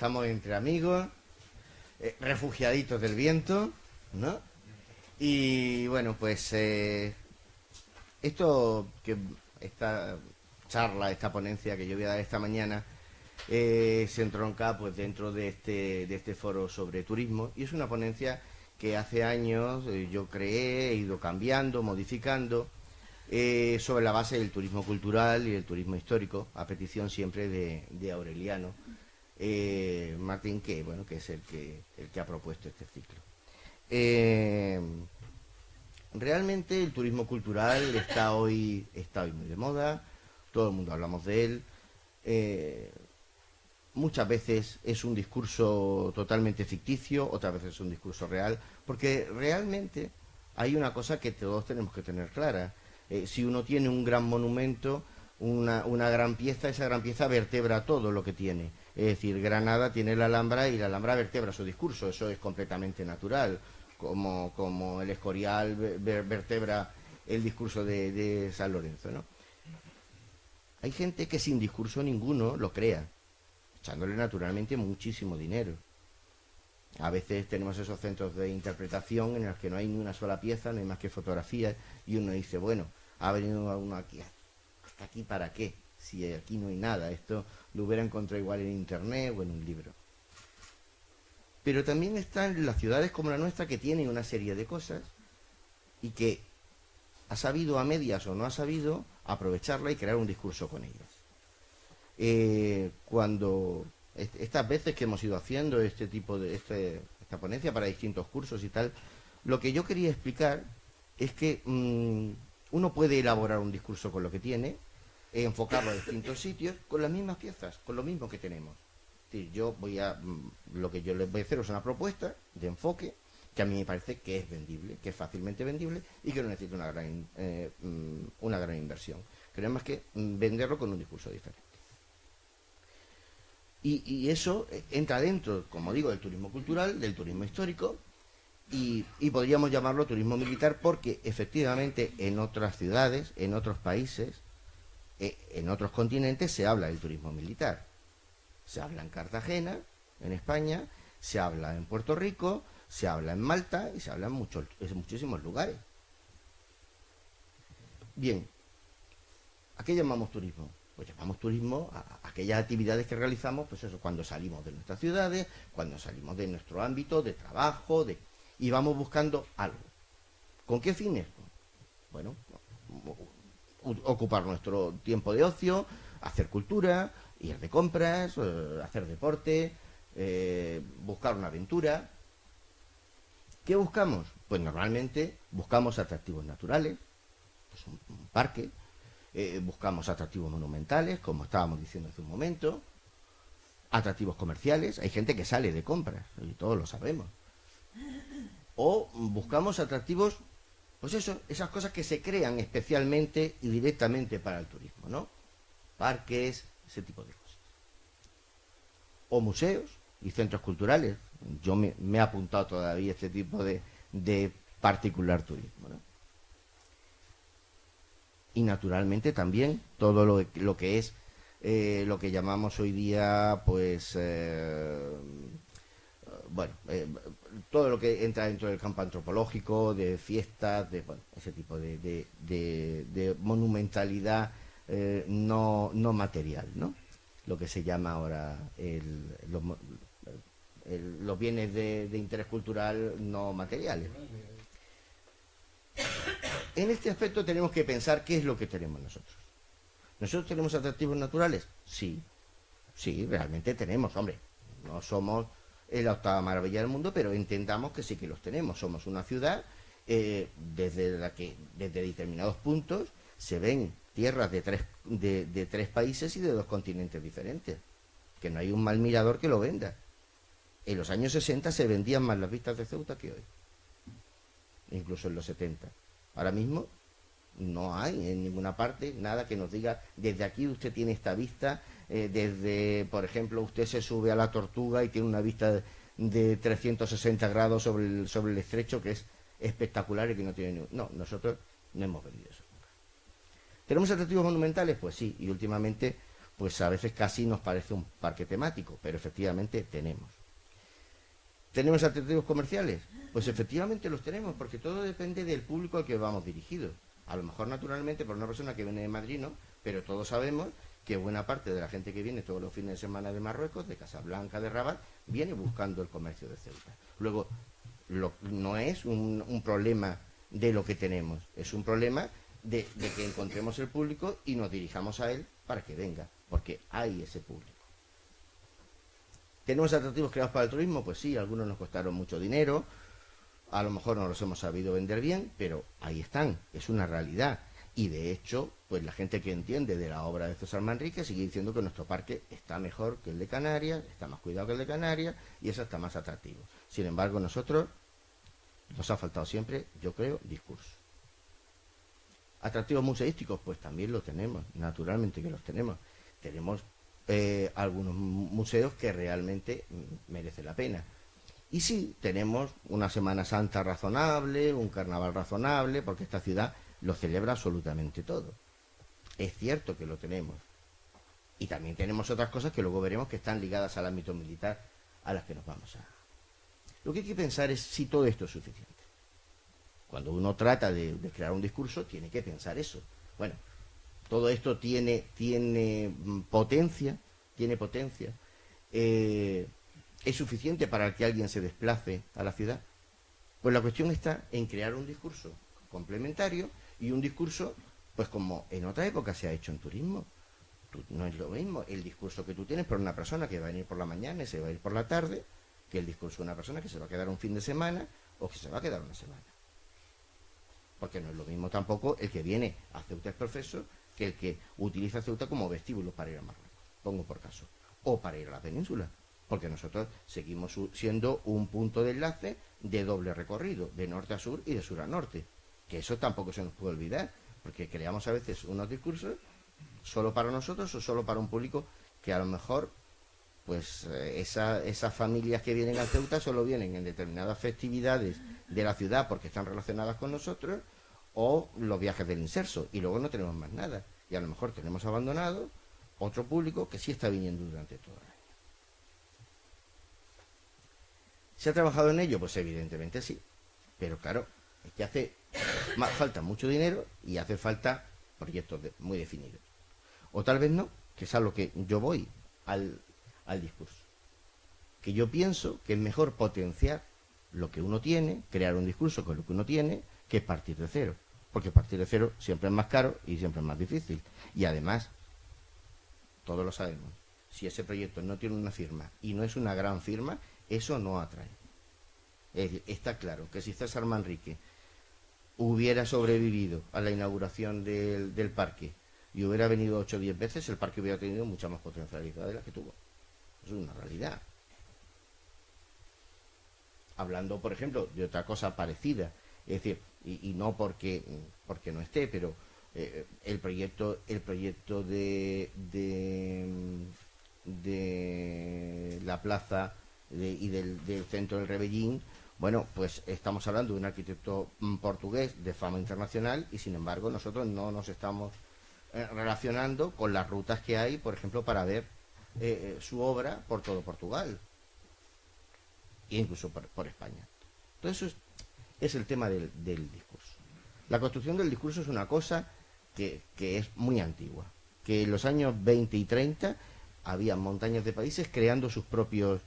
estamos entre amigos, refugiaditos del viento, ¿no? Y bueno, pues esta charla, esta ponencia que yo voy a dar esta mañana, se entronca pues dentro de este foro sobre turismo, y es una ponencia que hace años yo creé, he ido cambiando, modificando, sobre la base del turismo cultural y del turismo histórico, a petición siempre de Aureliano Martín, que bueno, que es el que ha propuesto este ciclo. Realmente el turismo cultural está hoy muy de moda, todo el mundo hablamos de él. Muchas veces es un discurso totalmente ficticio, otras veces es un discurso real, porque realmente hay una cosa que todos tenemos que tener clara. Si uno tiene un gran monumento, una gran pieza, esa gran pieza vertebra todo lo que tiene. Es decir, Granada tiene la Alhambra y la Alhambra vertebra su discurso, eso es completamente natural, como el Escorial vertebra el discurso de San Lorenzo, ¿no? Hay gente que sin discurso ninguno lo crea, echándole naturalmente muchísimo dinero. A veces tenemos esos centros de interpretación en los que no hay ni una sola pieza, no hay más que fotografías, y uno dice, bueno, ha venido uno aquí, ¿hasta aquí para qué? Si aquí no hay nada, esto lo hubiera encontrado igual en internet o en un libro. Pero también están las ciudades como la nuestra, que tienen una serie de cosas y que ha sabido a medias o no ha sabido aprovecharla y crear un discurso con ellas. Cuando estas veces que hemos ido haciendo esta ponencia para distintos cursos y tal, lo que yo quería explicar es que uno puede elaborar un discurso con lo que tiene, enfocarlo a distintos sitios con las mismas piezas, con lo mismo que tenemos. Es decir, lo que yo les voy a hacer es una propuesta de enfoque que a mí me parece que es vendible, que es fácilmente vendible y que no necesita una gran inversión. Que no es más que venderlo con un discurso diferente. Y eso entra dentro, como digo, del turismo cultural, del turismo histórico, y podríamos llamarlo turismo militar, porque efectivamente en otras ciudades, en otros países, en otros continentes se habla del turismo militar. Se habla en Cartagena, en España, se habla en Puerto Rico, se habla en Malta y se habla en muchísimos lugares. Bien, ¿a qué llamamos turismo? Pues llamamos turismo a aquellas actividades que realizamos, pues eso, cuando salimos de nuestras ciudades, cuando salimos de nuestro ámbito de trabajo, y vamos buscando algo. ¿Con qué fines? Bueno, ocupar nuestro tiempo de ocio, hacer cultura, ir de compras, hacer deporte, buscar una aventura. ¿Qué buscamos? Pues normalmente buscamos atractivos naturales, pues un parque, buscamos atractivos monumentales, como estábamos diciendo hace un momento, atractivos comerciales. Hay gente que sale de compras, y todos lo sabemos. O buscamos atractivos, pues eso, esas cosas que se crean especialmente y directamente para el turismo, ¿no? Parques, ese tipo de cosas. O museos y centros culturales. Yo me he apuntado todavía a este tipo de particular turismo, ¿no? Y naturalmente también todo lo que es lo que llamamos hoy día, pues, todo lo que entra dentro del campo antropológico, de fiestas, ese tipo de monumentalidad no material, ¿no? Lo que se llama ahora los bienes de interés cultural no materiales. En este aspecto tenemos que pensar qué es lo que tenemos nosotros. ¿Nosotros tenemos atractivos naturales? Sí, realmente tenemos, hombre. No somos la octava maravilla del mundo, pero entendamos que sí que los tenemos. Somos una ciudad desde la que, desde determinados puntos, se ven tierras de tres países y de 2 continentes diferentes. Que no hay un mal mirador que lo venda. En los años 60 se vendían más las vistas de Ceuta que hoy. Incluso en los 70. Ahora mismo no hay en ninguna parte nada que nos diga, desde aquí usted tiene esta vista, desde, por ejemplo, usted se sube a la Tortuga y tiene una vista de 360 grados sobre el estrecho, que es espectacular y que no tiene No, nosotros no hemos vendido eso. ¿Tenemos atractivos monumentales? Pues sí, y últimamente pues a veces casi nos parece un parque temático, pero efectivamente tenemos. ¿Tenemos atractivos comerciales? Pues efectivamente los tenemos, porque todo depende del público al que vamos dirigidos. A lo mejor naturalmente por una persona que viene de Madrid, ¿no? Pero todos sabemos que buena parte de la gente que viene todos los fines de semana de Marruecos, de Casablanca, de Rabat, viene buscando el comercio de Ceuta. Luego, no es un problema de lo que tenemos, es un problema de que encontremos el público y nos dirijamos a él para que venga, porque hay ese público. ¿Tenemos atractivos creados para el turismo? Pues sí, algunos nos costaron mucho dinero, a lo mejor no los hemos sabido vender bien, pero ahí están, es una realidad. Y de hecho, pues la gente que entiende de la obra de César Manrique sigue diciendo que nuestro parque está mejor que el de Canarias, está más cuidado que el de Canarias y eso está más atractivo. Sin embargo, nosotros nos ha faltado siempre, yo creo, discurso. ¿Atractivos museísticos? Pues también los tenemos, naturalmente que los tenemos. Tenemos algunos museos que realmente merecen la pena. Y sí, tenemos una Semana Santa razonable, un carnaval razonable, porque esta ciudad lo celebra absolutamente todo. Es cierto que lo tenemos. Y también tenemos otras cosas que luego veremos que están ligadas al ámbito militar, a las que nos vamos a... Lo que hay que pensar es si todo esto es suficiente. Cuando uno trata de crear un discurso, tiene que pensar eso. Bueno, todo esto tiene potencia, ¿es suficiente para que alguien se desplace a la ciudad? Pues la cuestión está en crear un discurso complementario y un discurso, pues como en otra época se ha hecho en turismo. No es lo mismo el discurso que tú tienes por una persona que va a venir por la mañana y se va a ir por la tarde, que el discurso de una persona que se va a quedar un fin de semana o que se va a quedar una semana. Porque no es lo mismo tampoco el que viene a Ceuta Exprofeso que el que utiliza Ceuta como vestíbulo para ir a Marruecos, pongo por caso, o para ir a la península, porque nosotros seguimos siendo un punto de enlace de doble recorrido, de norte a sur y de sur a norte, que eso tampoco se nos puede olvidar, porque creamos a veces unos discursos solo para nosotros o solo para un público que a lo mejor, pues esas familias que vienen a Ceuta solo vienen en determinadas festividades de la ciudad porque están relacionadas con nosotros, o los viajes del inserso, y luego no tenemos más nada, y a lo mejor tenemos abandonado otro público que sí está viniendo durante todo el año. ¿Se ha trabajado en ello? Pues evidentemente sí, pero claro, es que falta mucho dinero y hace falta proyectos muy definidos. O tal vez no, que es a lo que yo voy al discurso. Que yo pienso que es mejor potenciar lo que uno tiene, crear un discurso con lo que uno tiene, que partir de cero. Porque partir de cero siempre es más caro y siempre es más difícil. Y además, todos lo sabemos, si ese proyecto no tiene una firma y no es una gran firma, eso no atrae. Está claro que si César Manrique hubiera sobrevivido a la inauguración del parque y hubiera venido 8 o 10 veces, el parque hubiera tenido mucha más potencialidad de la que tuvo. Eso es una realidad. Hablando, por ejemplo, de otra cosa parecida, es decir, y no porque no esté, pero el proyecto de la plaza y del centro del Rebellín, bueno, pues estamos hablando de un arquitecto portugués de fama internacional y sin embargo nosotros no nos estamos relacionando con las rutas que hay, por ejemplo, para ver su obra por todo Portugal e incluso por España. Entonces eso es el tema del discurso. La construcción del discurso es una cosa que es muy antigua, que en los años 20 y 30 había montañas de países creando sus propios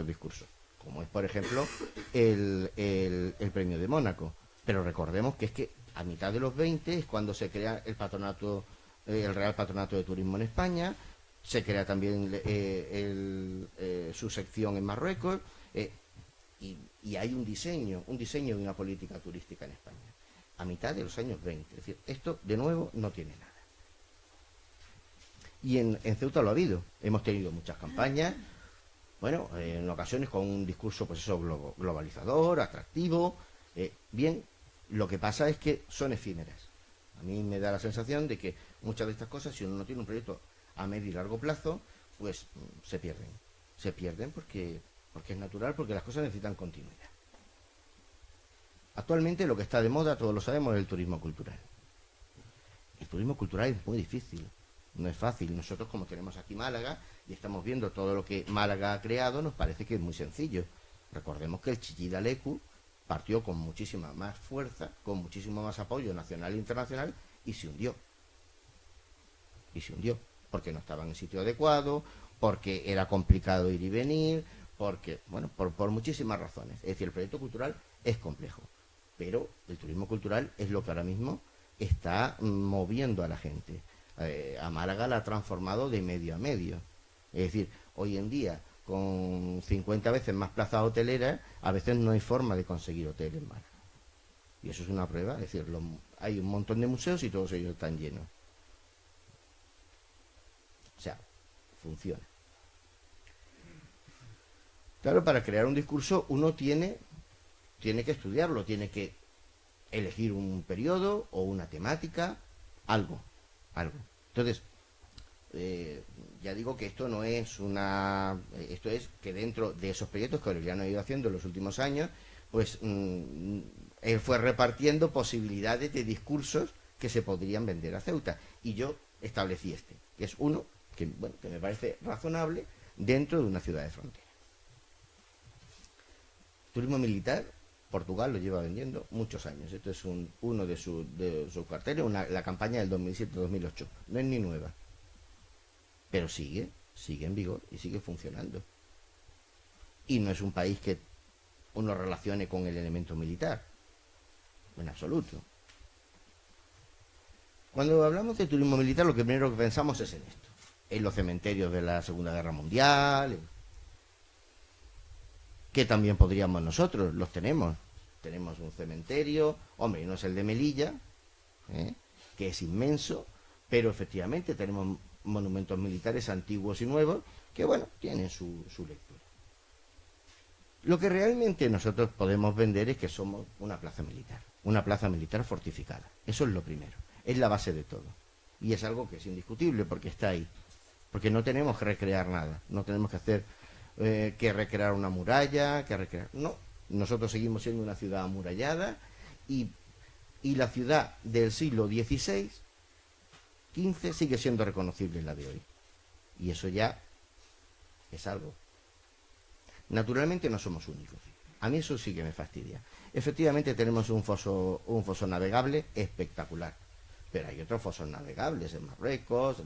discursos, como es por ejemplo el Premio de Mónaco. Pero recordemos que es que a mitad de los 20 es cuando se crea el Real Patronato de Turismo en España, se crea también su sección en Marruecos, y hay un diseño de una política turística en España a mitad de los años 20. Es decir, esto de nuevo no tiene nada. Y en Ceuta lo ha habido. Hemos tenido muchas campañas, bueno, en ocasiones con un discurso, pues eso, globalizador, atractivo. Bien, lo que pasa es que son efímeras. A mí me da la sensación de que muchas de estas cosas, si uno no tiene un proyecto a medio y largo plazo, pues se pierden. Se pierden porque es natural, porque las cosas necesitan continuidad. Actualmente lo que está de moda, todos lo sabemos, es el turismo cultural. El turismo cultural es muy difícil, no es fácil. Nosotros, como tenemos aquí Málaga y estamos viendo todo lo que Málaga ha creado, nos parece que es muy sencillo. Recordemos que el Chillida Lecu partió con muchísima más fuerza, con muchísimo más apoyo nacional e internacional, y se hundió. Y se hundió, porque no estaba en el sitio adecuado, porque era complicado ir y venir, porque, bueno, por muchísimas razones. Es decir, el proyecto cultural es complejo, pero el turismo cultural es lo que ahora mismo está moviendo a la gente. A Málaga la ha transformado de medio a medio. Es decir, hoy en día, con 50 veces más plazas hoteleras, a veces no hay forma de conseguir hotel en Málaga. Y eso es una prueba. Es decir, hay un montón de museos y todos ellos están llenos. O sea, funciona. Claro, para crear un discurso uno tiene que estudiarlo, tiene que elegir un periodo o una temática, algo. Entonces, ya digo que esto no es esto es que dentro de esos proyectos que Aureliano ha ido haciendo en los últimos años, pues él fue repartiendo posibilidades de discursos que se podrían vender a Ceuta. Y yo establecí que es uno que me parece razonable dentro de una ciudad de frontera. Turismo militar, Portugal lo lleva vendiendo muchos años. Esto es uno de sus carteles, la campaña del 2007-2008. No es ni nueva, pero sigue en vigor y sigue funcionando. Y no es un país que uno relacione con el elemento militar, en absoluto. Cuando hablamos de turismo militar, lo que primero que pensamos es en esto, en los cementerios de la Segunda Guerra Mundial, que también podríamos nosotros, los tenemos. Tenemos un cementerio, hombre, no es el de Melilla, que es inmenso, pero efectivamente tenemos monumentos militares antiguos y nuevos que, bueno, tienen su lectura. Lo que realmente nosotros podemos vender es que somos una plaza militar fortificada. Eso es lo primero, es la base de todo. Y es algo que es indiscutible porque está ahí. Porque no tenemos que recrear nada, no tenemos que hacer que recrear una muralla, no, nosotros seguimos siendo una ciudad amurallada y la ciudad del siglo XVI, XV sigue siendo reconocible en la de hoy. Y eso ya es algo. Naturalmente no somos únicos. A mí eso sí que me fastidia. Efectivamente tenemos un foso navegable espectacular, pero hay otros fosos navegables en Marruecos,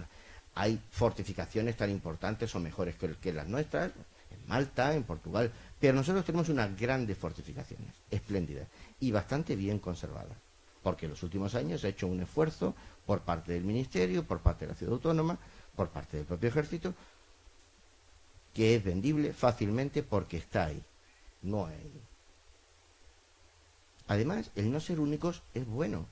hay fortificaciones tan importantes o mejores que las nuestras, en Malta, en Portugal, pero nosotros tenemos unas grandes fortificaciones, espléndidas y bastante bien conservadas, porque en los últimos años se ha hecho un esfuerzo por parte del Ministerio, por parte de la Ciudad Autónoma, por parte del propio Ejército, que es vendible fácilmente porque está ahí, no hay. Además, el no ser únicos es bueno.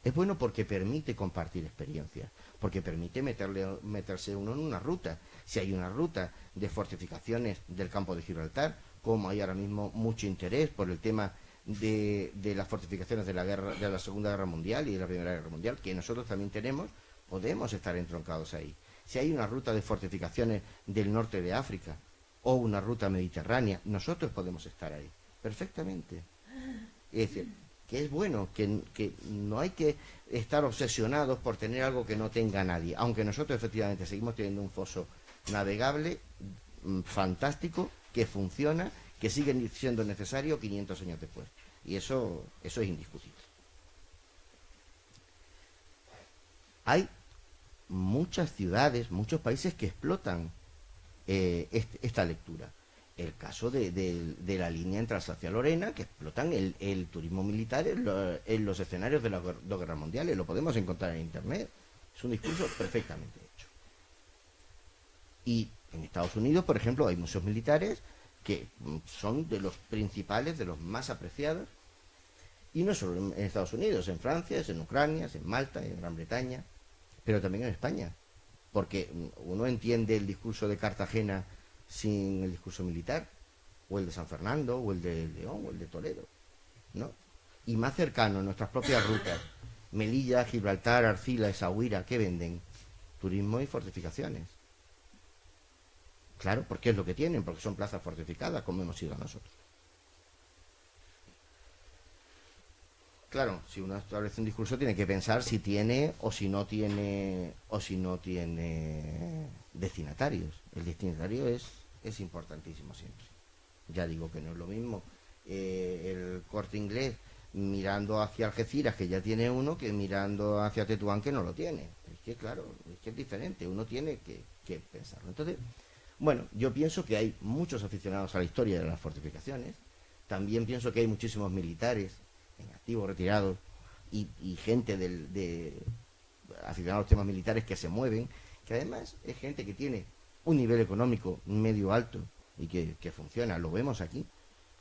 Es bueno porque permite compartir experiencias, porque permite meterse uno en una ruta. Si hay una ruta de fortificaciones del campo de Gibraltar, como hay ahora mismo mucho interés por el tema de las fortificaciones de la Segunda Guerra Mundial y de la Primera Guerra Mundial, que nosotros también tenemos, podemos estar entroncados ahí. Si hay una ruta de fortificaciones del norte de África o una ruta mediterránea, nosotros podemos estar ahí, perfectamente. Es decir, que es bueno, que no hay que estar obsesionados por tener algo que no tenga nadie, aunque nosotros efectivamente seguimos teniendo un foso navegable fantástico, que funciona, que sigue siendo necesario 500 años después. Y eso es indiscutible. Hay muchas ciudades, muchos países que explotan esta lectura. El caso de la línea entre Alsacia y Lorena, que explotan el turismo militar en los escenarios de las dos guerras mundiales. Lo podemos encontrar en Internet. Es un discurso perfectamente hecho. Y en Estados Unidos, por ejemplo, hay museos militares que son de los principales, de los más apreciados. Y no solo en Estados Unidos, en Francia, en Ucrania, en Malta, en Gran Bretaña, pero también en España. Porque uno entiende el discurso de Cartagena sin el discurso militar, o el de San Fernando, o el de León, o el de Toledo, ¿no? Y más cercano, en nuestras propias rutas, Melilla, Gibraltar, Arcila, Essaouira, ¿qué venden? Turismo y fortificaciones. Claro, porque es lo que tienen, porque son plazas fortificadas, como hemos sido nosotros. Claro, si uno establece un discurso tiene que pensar si tiene o si no tiene destinatarios. El destinatario es importantísimo siempre. Ya digo que no es lo mismo el Corte Inglés mirando hacia Algeciras, que ya tiene uno, que mirando hacia Tetuán, que no lo tiene. Es que claro, es que es diferente, uno tiene que pensarlo. Entonces, bueno, yo pienso que hay muchos aficionados a la historia de las fortificaciones. También pienso que hay muchísimos militares en activo, retirados, y gente de aficionados a los temas militares que se mueven, que además es gente que tiene un nivel económico medio alto y que funciona. Lo vemos aquí,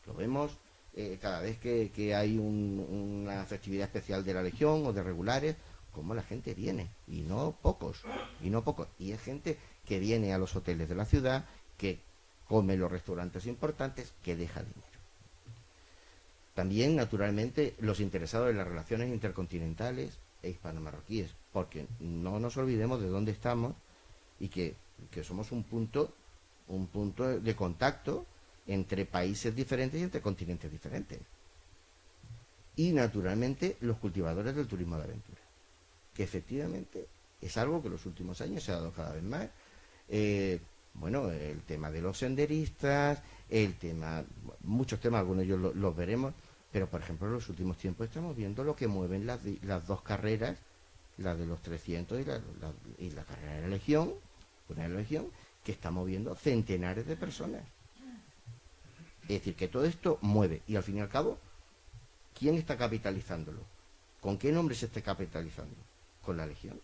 lo vemos cada vez que hay una festividad especial de la Legión o de regulares, como la gente viene, y no pocos, y es gente que viene a los hoteles de la ciudad, que come en los restaurantes importantes, que deja dinero. También, naturalmente, los interesados en las relaciones intercontinentales e hispano-marroquíes, porque no nos olvidemos de dónde estamos y que somos un punto de contacto entre países diferentes y entre continentes diferentes. Y, naturalmente, los cultivadores del turismo de aventura, que efectivamente es algo que en los últimos años se ha dado cada vez más. Bueno, el tema de los senderistas, muchos temas, algunos de ellos los veremos, pero por ejemplo en los últimos tiempos estamos viendo lo que mueven las dos carreras, la de los 300 y la carrera de la Legión, que está moviendo centenares de personas. Es decir, que todo esto mueve, y al fin y al cabo, ¿quién está capitalizándolo? ¿Con qué nombre se está capitalizando? Con la Legión,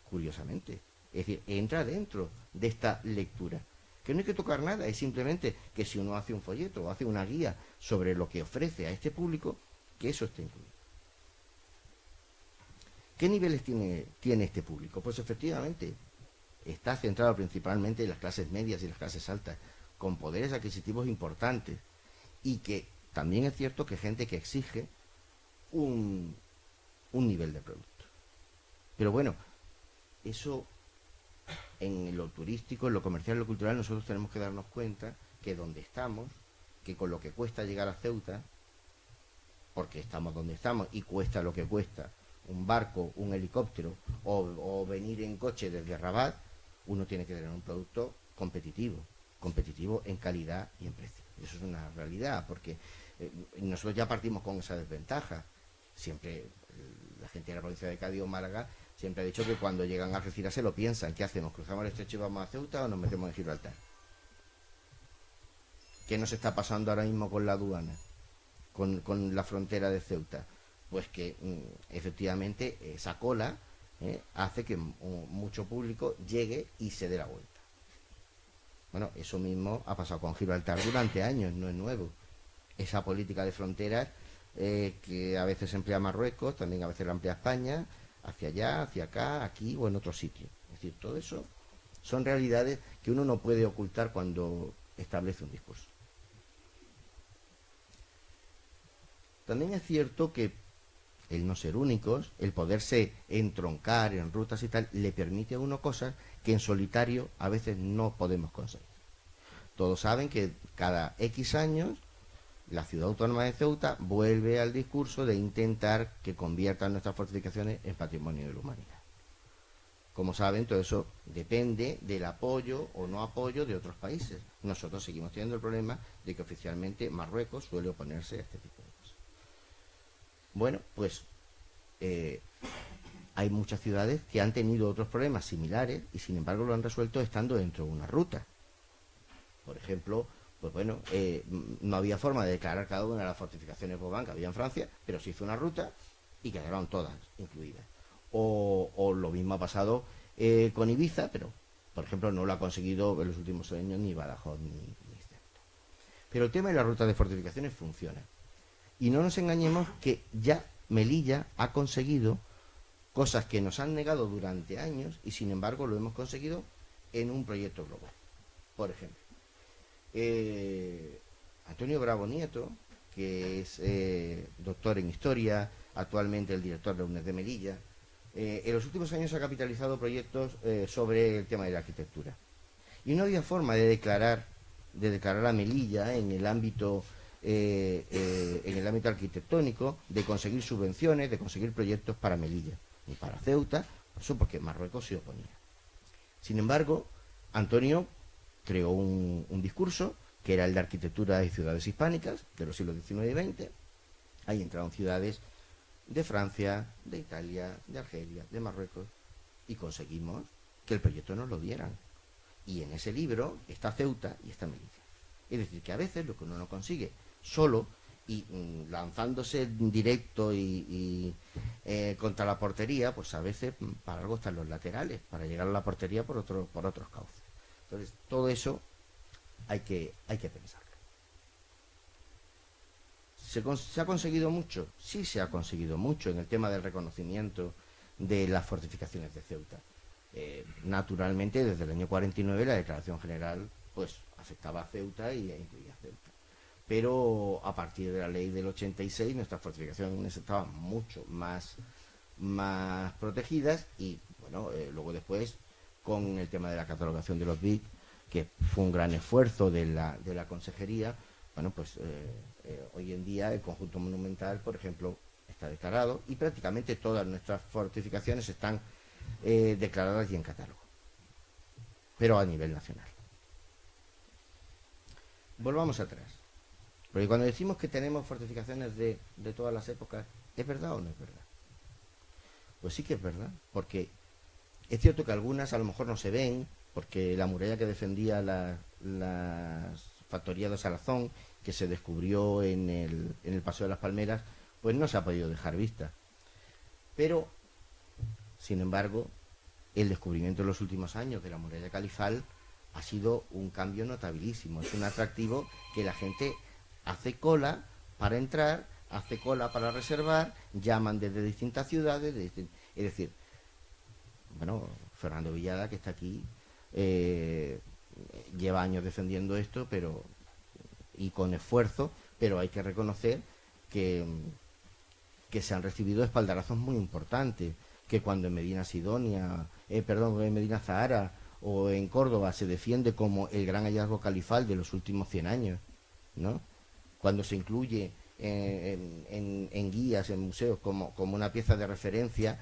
curiosamente. Es decir, entra dentro de esta lectura. Que no hay que tocar nada, es simplemente que si uno hace un folleto o hace una guía sobre lo que ofrece a este público, que eso esté incluido. ¿Qué niveles tiene este público? Pues efectivamente está centrado principalmente en las clases medias y las clases altas, con poderes adquisitivos importantes, y que también es cierto que gente que exige un nivel de producto. Pero bueno, eso en lo turístico, en lo comercial, en lo cultural, nosotros tenemos que darnos cuenta que donde estamos, que con lo que cuesta llegar a Ceuta, porque estamos donde estamos y cuesta lo que cuesta un barco, un helicóptero o venir en coche desde Rabat, uno tiene que tener un producto competitivo en calidad y en precio. Eso es una realidad, porque nosotros ya partimos con esa desventaja. Siempre la gente de la provincia de Cádiz o Málaga siempre ha dicho que cuando llegan a Algeciras se lo piensan. ¿Qué hacemos? ¿Cruzamos el estrecho y vamos a Ceuta o nos metemos en Gibraltar? ¿Qué nos está pasando ahora mismo con la aduana? Con la frontera de Ceuta. Pues que efectivamente esa cola hace que mucho público llegue y se dé la vuelta. Bueno, eso mismo ha pasado con Gibraltar durante años, no es nuevo. Esa política de fronteras que a veces emplea Marruecos, también a veces la emplea España, hacia allá, hacia acá, aquí o en otro sitio. Es decir, todo eso son realidades que uno no puede ocultar cuando establece un discurso. También es cierto que el no ser únicos, el poderse entroncar en rutas y tal, le permite a uno cosas que en solitario a veces no podemos conseguir. Todos saben que cada X años la ciudad autónoma de Ceuta vuelve al discurso de intentar que conviertan nuestras fortificaciones en patrimonio de la humanidad. Como saben, todo eso depende del apoyo o no apoyo de otros países. Nosotros seguimos teniendo el problema de que oficialmente Marruecos suele oponerse a este tipo de cosas. Bueno, pues hay muchas ciudades que han tenido otros problemas similares y sin embargo lo han resuelto estando dentro de una ruta. Por ejemplo, pues bueno, no había forma de declarar cada una de las fortificaciones Vauban que había en Francia, pero se hizo una ruta y quedaron todas incluidas. O lo mismo ha pasado con Ibiza, pero por ejemplo no lo ha conseguido en los últimos años ni Badajoz ni Ceuta. Pero el tema de la ruta de fortificaciones funciona. Y no nos engañemos que ya Melilla ha conseguido cosas que nos han negado durante años y sin embargo lo hemos conseguido en un proyecto global. Por ejemplo, Antonio Bravo Nieto, que es doctor en historia, actualmente el director de la UNED de Melilla, en los últimos años ha capitalizado proyectos sobre el tema de la arquitectura. Y no había forma de declarar a Melilla en el ámbito en el ámbito arquitectónico, de conseguir subvenciones, de conseguir proyectos para Melilla y para Ceuta, eso porque Marruecos se oponía. Sin embargo, Antonio creó un discurso que era el de arquitectura y ciudades hispánicas de los siglos XIX y XX. Ahí entraron ciudades de Francia, de Italia, de Argelia, de Marruecos, y conseguimos que el proyecto nos lo dieran. Y en ese libro está Ceuta y está Melilla. Es decir, que a veces lo que uno no consigue solo y lanzándose en directo y contra la portería, pues a veces para algo están los laterales, para llegar a la portería por otros cauces. Entonces, todo eso hay que pensarlo. ¿Se ha conseguido mucho? Sí, se ha conseguido mucho en el tema del reconocimiento de las fortificaciones de Ceuta. Naturalmente, desde el año 49 la Declaración General pues afectaba a Ceuta y incluía a Ceuta. Pero a partir de la ley del 86 nuestras fortificaciones estaban mucho más protegidas y bueno, luego después con el tema de la catalogación de los BIC, que fue un gran esfuerzo de la consejería, bueno, pues hoy en día el conjunto monumental, por ejemplo, está declarado y prácticamente todas nuestras fortificaciones están declaradas y en catálogo, pero a nivel nacional. Volvamos atrás, porque cuando decimos que tenemos fortificaciones de todas las épocas, ¿es verdad o no es verdad? Pues sí que es verdad, porque es cierto que algunas a lo mejor no se ven, porque la muralla que defendía las factorías de Salazón, que se descubrió en el Paseo de las Palmeras, pues no se ha podido dejar vista. Pero, sin embargo, el descubrimiento en los últimos años de la muralla califal ha sido un cambio notabilísimo. Es un atractivo que la gente hace cola para entrar, hace cola para reservar, llaman desde distintas ciudades, es decir, bueno, Fernando Villada, que está aquí, lleva años defendiendo esto, y con esfuerzo, pero hay que reconocer que se han recibido espaldarazos muy importantes, que cuando en Medina Sidonia, en Medina Zahara o en Córdoba se defiende como el gran hallazgo califal de los últimos 100 años, ¿no? Cuando se incluye en guías, en museos, como una pieza de referencia,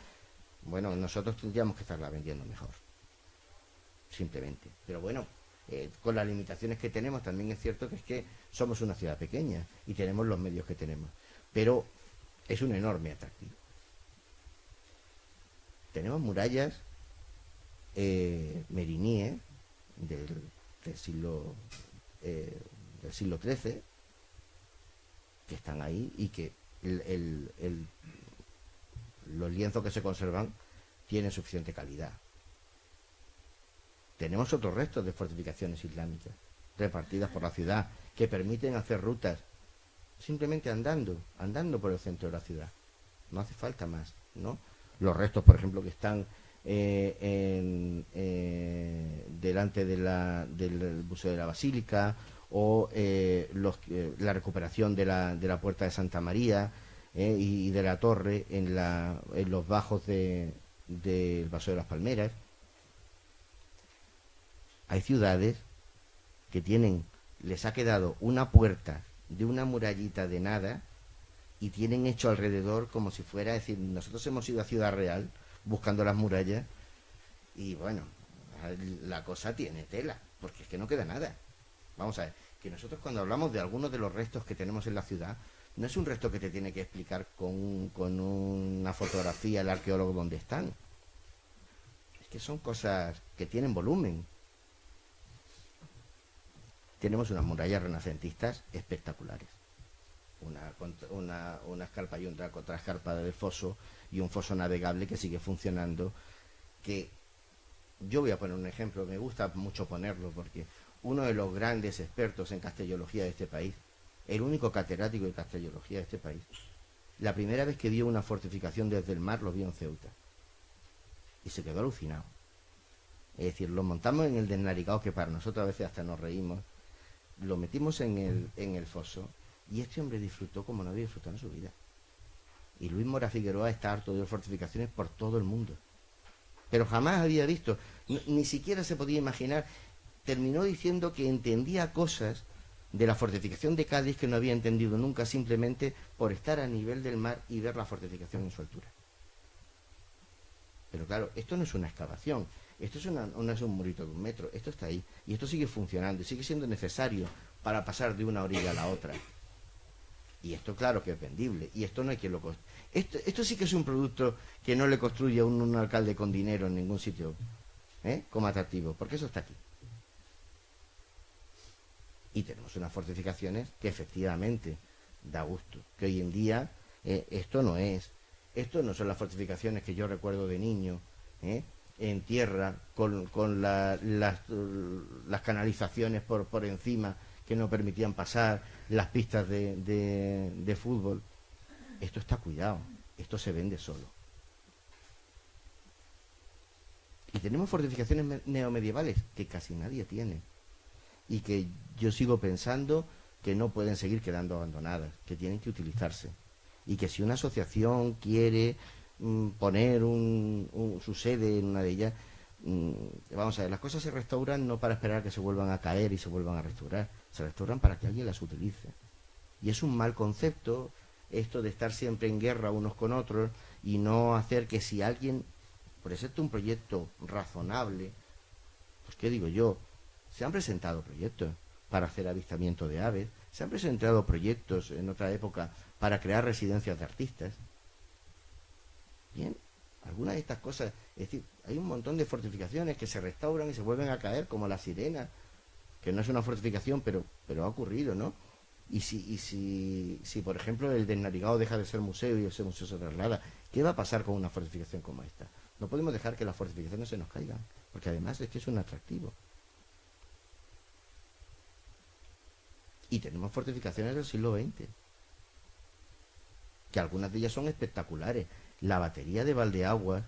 bueno, nosotros tendríamos que estarla vendiendo mejor, simplemente. Pero bueno, con las limitaciones que tenemos, también es cierto que es que somos una ciudad pequeña y tenemos los medios que tenemos, pero es un enorme atractivo. Tenemos murallas meriníes del siglo XIII que están ahí y que los lienzos que se conservan tienen suficiente calidad. Tenemos otros restos de fortificaciones islámicas repartidas por la ciudad que permiten hacer rutas simplemente andando por el centro de la ciudad. No hace falta más, ¿no? Los restos, por ejemplo, que están delante del Museo de la Basílica, o la recuperación de la Puerta de Santa María y de la torre en los bajos del Paseo de las Palmeras. Hay ciudades que les ha quedado una puerta de una murallita de nada y tienen hecho alrededor como si fuera, es decir, nosotros hemos ido a Ciudad Real buscando las murallas y bueno, la cosa tiene tela, porque es que no queda nada. Vamos a ver, que nosotros cuando hablamos de algunos de los restos que tenemos en la ciudad, no es un resto que te tiene que explicar con una fotografía el arqueólogo dónde están. Es que son cosas que tienen volumen. Tenemos unas murallas renacentistas espectaculares. Una escarpa y otra escarpa del foso y un foso navegable que sigue funcionando, que yo voy a poner un ejemplo, me gusta mucho ponerlo porque uno de los grandes expertos en castellología de este país, el único catedrático de castellología de este país, la primera vez que vio una fortificación desde el mar lo vio en Ceuta y se quedó alucinado. Es decir, lo montamos en el del Narigao, que para nosotros a veces hasta nos reímos, lo metimos en el foso y este hombre disfrutó como no había disfrutado en su vida. Y Luis Mora Figueroa está harto de fortificaciones por todo el mundo, pero jamás había visto, ni siquiera se podía imaginar. Terminó diciendo que entendía cosas de la fortificación de Cádiz que no había entendido nunca, simplemente por estar a nivel del mar y ver la fortificación en su altura. Pero claro, esto no es una excavación, esto no es un murito de 1 metro, esto está ahí, y esto sigue funcionando, y sigue siendo necesario para pasar de una orilla a la otra. Y esto claro que es vendible, y esto no hay quien lo construya. Esto sí que es un producto que no le construye a un alcalde con dinero en ningún sitio, como atractivo, porque eso está aquí. Y tenemos unas fortificaciones que efectivamente da gusto, que hoy en día esto no son las fortificaciones que yo recuerdo de niño, en tierra, con las canalizaciones por encima que no permitían pasar, las pistas de fútbol. Esto está cuidado, esto se vende solo. Y tenemos fortificaciones neomedievales que casi nadie tiene, y que yo sigo pensando que no pueden seguir quedando abandonadas, que tienen que utilizarse, y que si una asociación quiere poner su sede en una de ellas, vamos a ver, las cosas se restauran no para esperar que se vuelvan a caer y se vuelvan a restaurar, se restauran para que alguien las utilice. Y es un mal concepto esto de estar siempre en guerra unos con otros y no hacer que si alguien presenta un proyecto razonable, pues qué digo yo, se han presentado proyectos para hacer avistamiento de aves, se han presentado proyectos en otra época para crear residencias de artistas. Bien, algunas de estas cosas, es decir, hay un montón de fortificaciones que se restauran y se vuelven a caer, como la Sirena, que no es una fortificación, pero ha ocurrido, ¿no? Y si por ejemplo el Desnarigado deja de ser museo y ese museo se traslada, ¿qué va a pasar con una fortificación como esta? No podemos dejar que las fortificaciones se nos caigan, porque además es que es un atractivo. Y tenemos fortificaciones del siglo XX, que algunas de ellas son espectaculares. La batería de Valdeaguas,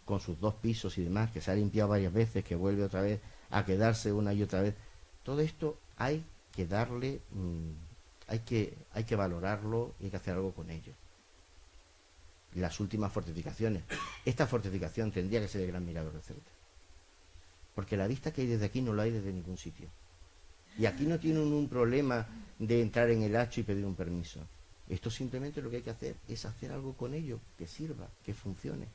con sus 2 pisos y demás, que se ha limpiado varias veces, que vuelve otra vez a quedarse una y otra vez. Todo esto hay que darle, hay que valorarlo y hay que hacer algo con ello. Las últimas fortificaciones. Esta fortificación tendría que ser el Gran Mirador de Ceuta, porque la vista que hay desde aquí no la hay desde ningún sitio. Y aquí no tienen un problema de entrar en el hacho y pedir un permiso. Esto simplemente lo que hay que hacer es hacer algo con ello, que sirva, que funcione.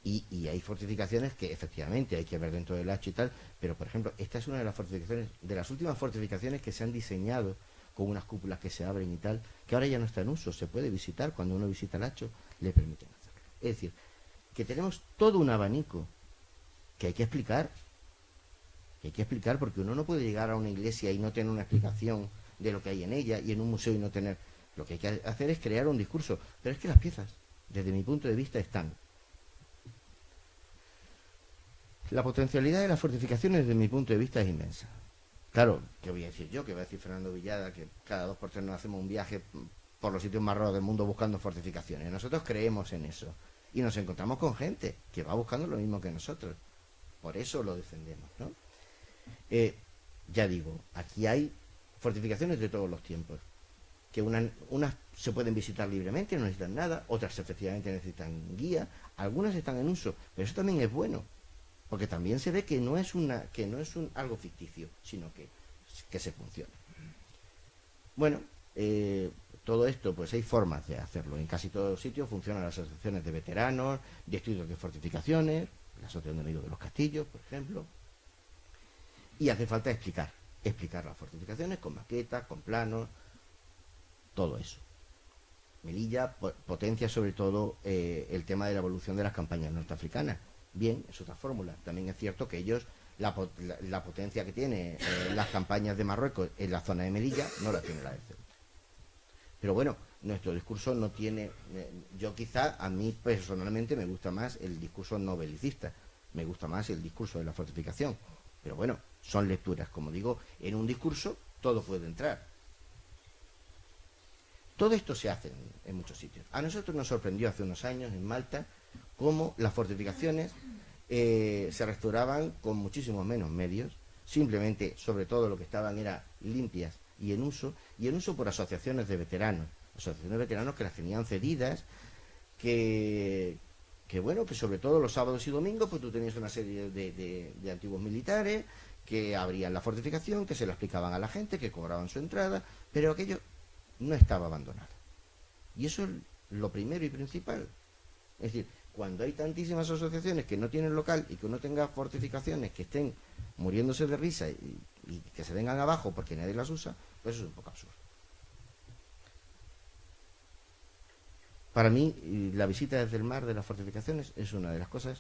Y hay fortificaciones que efectivamente hay que ver dentro del hacho y tal, pero por ejemplo, esta es una de las fortificaciones, de las últimas fortificaciones que se han diseñado con unas cúpulas que se abren y tal, que ahora ya no está en uso, se puede visitar, cuando uno visita el hacho, le permiten hacerlo. Es decir, que tenemos todo un abanico que hay que explicar, porque uno no puede llegar a una iglesia y no tener una explicación de lo que hay en ella, y en un museo y no tener. Lo que hay que hacer es crear un discurso, pero es que las piezas, desde mi punto de vista, están. La potencialidad de las fortificaciones, desde mi punto de vista, es inmensa. Claro, ¿qué voy a decir yo? ¿Qué va a decir Fernando Villada? Que cada 2 por 3 nos hacemos un viaje por los sitios más raros del mundo buscando fortificaciones. Nosotros creemos en eso. Y nos encontramos con gente que va buscando lo mismo que nosotros. Por eso lo defendemos, ¿no? Ya digo, aquí hay fortificaciones de todos los tiempos, que unas se pueden visitar libremente, no necesitan nada, otras efectivamente necesitan guía, algunas están en uso, pero eso también es bueno, porque también se ve que no es algo ficticio, sino que se funciona. Bueno, todo esto, pues hay formas de hacerlo. En casi todos los sitios funcionan las asociaciones de veteranos, distritos de fortificaciones, la Asociación de Amigos de los Castillos, por ejemplo. Y hace falta explicar las fortificaciones con maquetas, con planos, todo eso. Melilla potencia sobre todo el tema de la evolución de las campañas norteafricanas. Bien, es otra fórmula. También es cierto que ellos, la potencia que tiene las campañas de Marruecos en la zona de Melilla, no la tiene la de Ceuta. Pero bueno, nuestro discurso no tiene... yo quizá, a mí personalmente me gusta más el discurso no belicista, me gusta más el discurso de la fortificación. Pero bueno, son lecturas, como digo, en un discurso todo puede entrar. Todo esto se hace en muchos sitios. A nosotros nos sorprendió hace unos años en Malta cómo las fortificaciones se restauraban con muchísimos menos medios, simplemente, sobre todo lo que estaban era limpias y en uso por asociaciones de veteranos que las tenían cedidas, que bueno, que sobre todo los sábados y domingos, pues tú tenías una serie de antiguos militares que abrían la fortificación, que se la explicaban a la gente, que cobraban su entrada, pero aquello no estaba abandonado. Y eso es lo primero y principal. Es decir, cuando hay tantísimas asociaciones que no tienen local y que uno tenga fortificaciones que estén muriéndose de risa y que se vengan abajo porque nadie las usa, pues eso es un poco absurdo. Para mí, la visita desde el mar de las fortificaciones es una de las cosas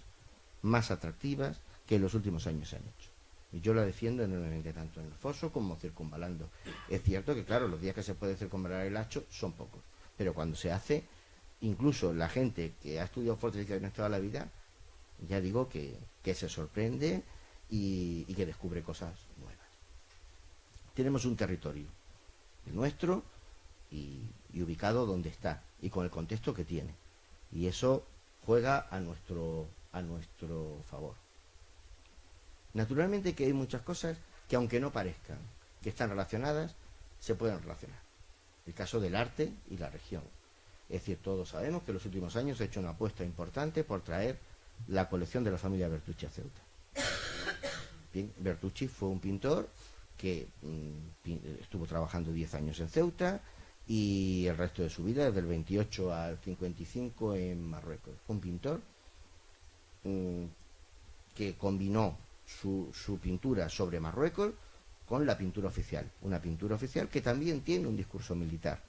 más atractivas que en los últimos años se han hecho. Y yo la defiendo enormemente, tanto en el foso como circunvalando. Es cierto que, claro, los días que se puede circunvalar el Hacho son pocos, pero cuando se hace, incluso la gente que ha estudiado fortificaciones toda la vida, ya digo que se sorprende y que descubre cosas nuevas. Tenemos un territorio, el nuestro, y ubicado donde está, y con el contexto que tiene. Y eso juega a nuestro favor. Naturalmente que hay muchas cosas que, aunque no parezcan que están relacionadas, se pueden relacionar. El caso del arte y la región. Es decir, todos sabemos que en los últimos años se ha hecho una apuesta importante por traer la colección de la familia Bertucci a Ceuta. Bien, Bertucci fue un pintor que estuvo trabajando 10 años en Ceuta y el resto de su vida, desde el 28 al 55 en Marruecos. Fue un pintor que combinó su pintura sobre Marruecos con la pintura oficial. Una pintura oficial que también tiene un discurso militar,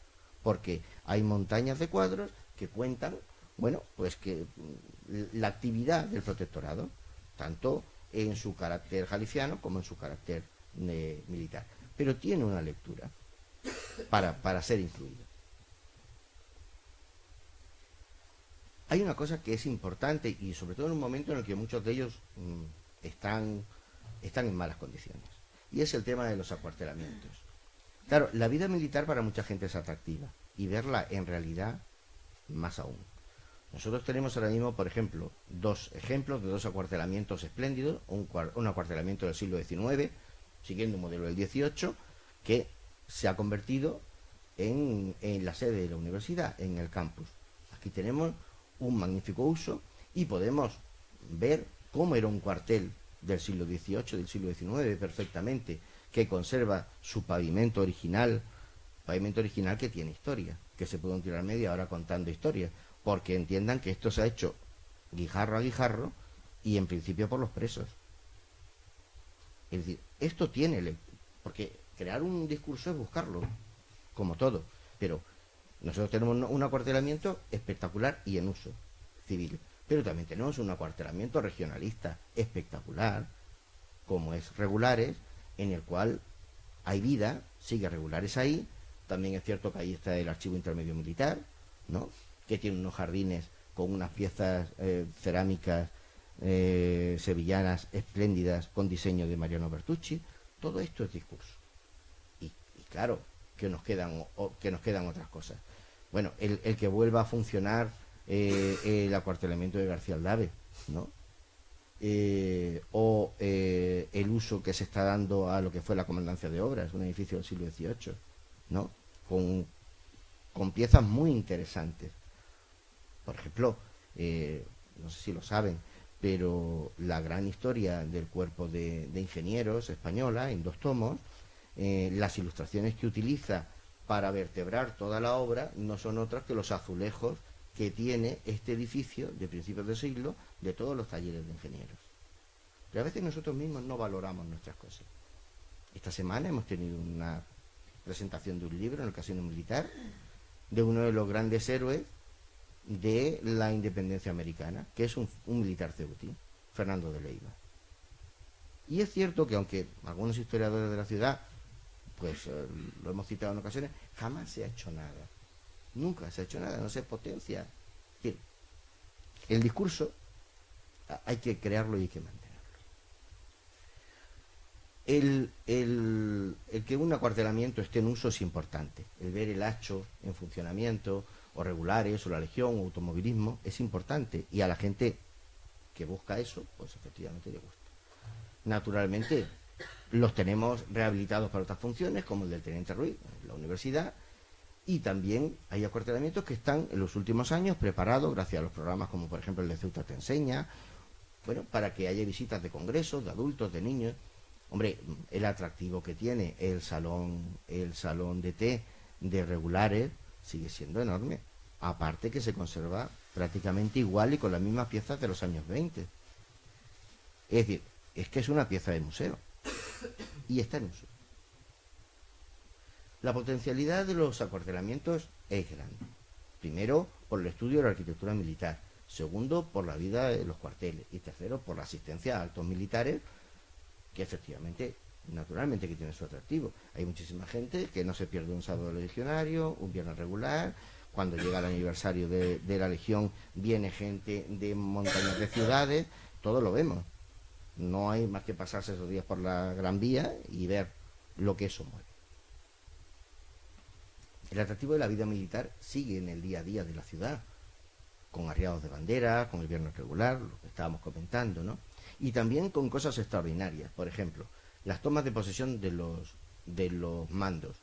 porque hay montañas de cuadros que cuentan, bueno, pues que la actividad del protectorado, tanto en su carácter galiciano como en su carácter militar. Pero tiene una lectura para ser incluido. Hay una cosa que es importante, y sobre todo en un momento en el que muchos de ellos están en malas condiciones, y es el tema de los acuartelamientos. Claro, la vida militar para mucha gente es atractiva, y verla en realidad más aún. Nosotros tenemos ahora mismo, por ejemplo, dos ejemplos de dos acuartelamientos espléndidos, un acuartelamiento del siglo XIX, siguiendo un modelo del XVIII, que se ha convertido en la sede de la universidad, en el campus. Aquí tenemos un magnífico uso y podemos ver cómo era un cuartel del siglo XVIII, del siglo XIX perfectamente, que conserva su pavimento original que tiene historia, que se puede tirar media hora contando historias, porque entiendan que esto se ha hecho guijarro a guijarro y en principio por los presos. Es decir, esto tiene, porque crear un discurso es buscarlo, como todo, pero nosotros tenemos un acuartelamiento espectacular y en uso civil, pero también tenemos un acuartelamiento regionalista espectacular, como es Regulares, en el cual hay vida, sigue Regulares ahí. También es cierto que ahí está el Archivo Intermedio Militar, ¿no?, que tiene unos jardines con unas piezas cerámicas sevillanas espléndidas con diseño de Mariano Bertucci. Todo esto es discurso. Y claro, que nos quedan otras cosas. Bueno, el que vuelva a funcionar el acuartelamiento de García Aldave, ¿no? O el uso que se está dando a lo que fue la Comandancia de Obras, un edificio del siglo XVIII, ¿no?, con piezas muy interesantes. Por ejemplo, no sé si lo saben, pero la gran historia del cuerpo de ingenieros española, en 2 tomos, las ilustraciones que utiliza para vertebrar toda la obra no son otras que los azulejos que tiene este edificio de principios de siglo de todos los talleres de ingenieros. Pero a veces nosotros mismos no valoramos nuestras cosas. Esta semana hemos tenido una presentación de un libro en el Casino Militar de uno de los grandes héroes de la independencia americana, que es un militar ceutí, Fernando de Leiva. Y es cierto que aunque algunos historiadores de la ciudad pues lo hemos citado en ocasiones, jamás se ha hecho nada, nunca se ha hecho nada, no se potencia. Es decir, el discurso hay que crearlo y hay que mantenerlo. El que un acuartelamiento esté en uso es importante. El ver el Hacho en funcionamiento, o Regulares, o la Legión, o automovilismo, es importante. Y a la gente que busca eso, pues efectivamente le gusta. Naturalmente, los tenemos rehabilitados para otras funciones, como el del Teniente Ruiz, en la universidad, y también hay acuartelamientos que están en los últimos años preparados, gracias a los programas como por ejemplo el de Ceuta Te Enseña, bueno, para que haya visitas de congresos, de adultos, de niños. Hombre, el atractivo que tiene el salón de té de regulares sigue siendo enorme. Aparte que se conserva prácticamente igual y con las mismas piezas de los años 20. Es decir, es que es una pieza de museo y está en uso. La potencialidad de los acuartelamientos es grande. Primero, por el estudio de la arquitectura militar. Segundo, por la vida de los cuarteles. Y tercero, por la asistencia a actos militares, que efectivamente, naturalmente que tiene su atractivo. Hay muchísima gente que no se pierde un sábado legionario, un viernes regular. Cuando llega el aniversario de la Legión, viene gente de montañas de ciudades. Todo lo vemos. No hay más que pasarse esos días por la Gran Vía y ver lo que eso mueve. El atractivo de la vida militar sigue en el día a día de la ciudad, con arriados de bandera, con el viernes regular, lo que estábamos comentando, ¿no? Y también con cosas extraordinarias. Por ejemplo, las tomas de posesión de los mandos,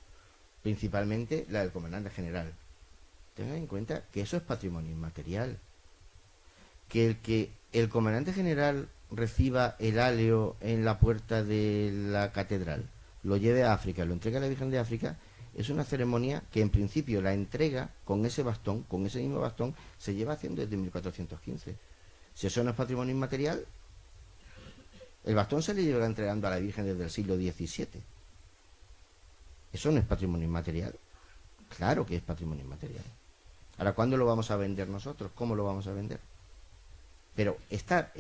principalmente la del comandante general. Tengan en cuenta que eso es patrimonio inmaterial. Que el comandante general reciba el háleo en la puerta de la catedral, lo lleve a África, lo entregue a la Virgen de África, es una ceremonia que en principio la entrega con ese bastón, con ese mismo bastón, se lleva haciendo desde 1415. Si eso no es patrimonio inmaterial, el bastón se le lleva entregando a la Virgen desde el siglo XVII. ¿Eso no es patrimonio inmaterial? Claro que es patrimonio inmaterial. Ahora, ¿cuándo lo vamos a vender nosotros? ¿Cómo lo vamos a vender? Pero está.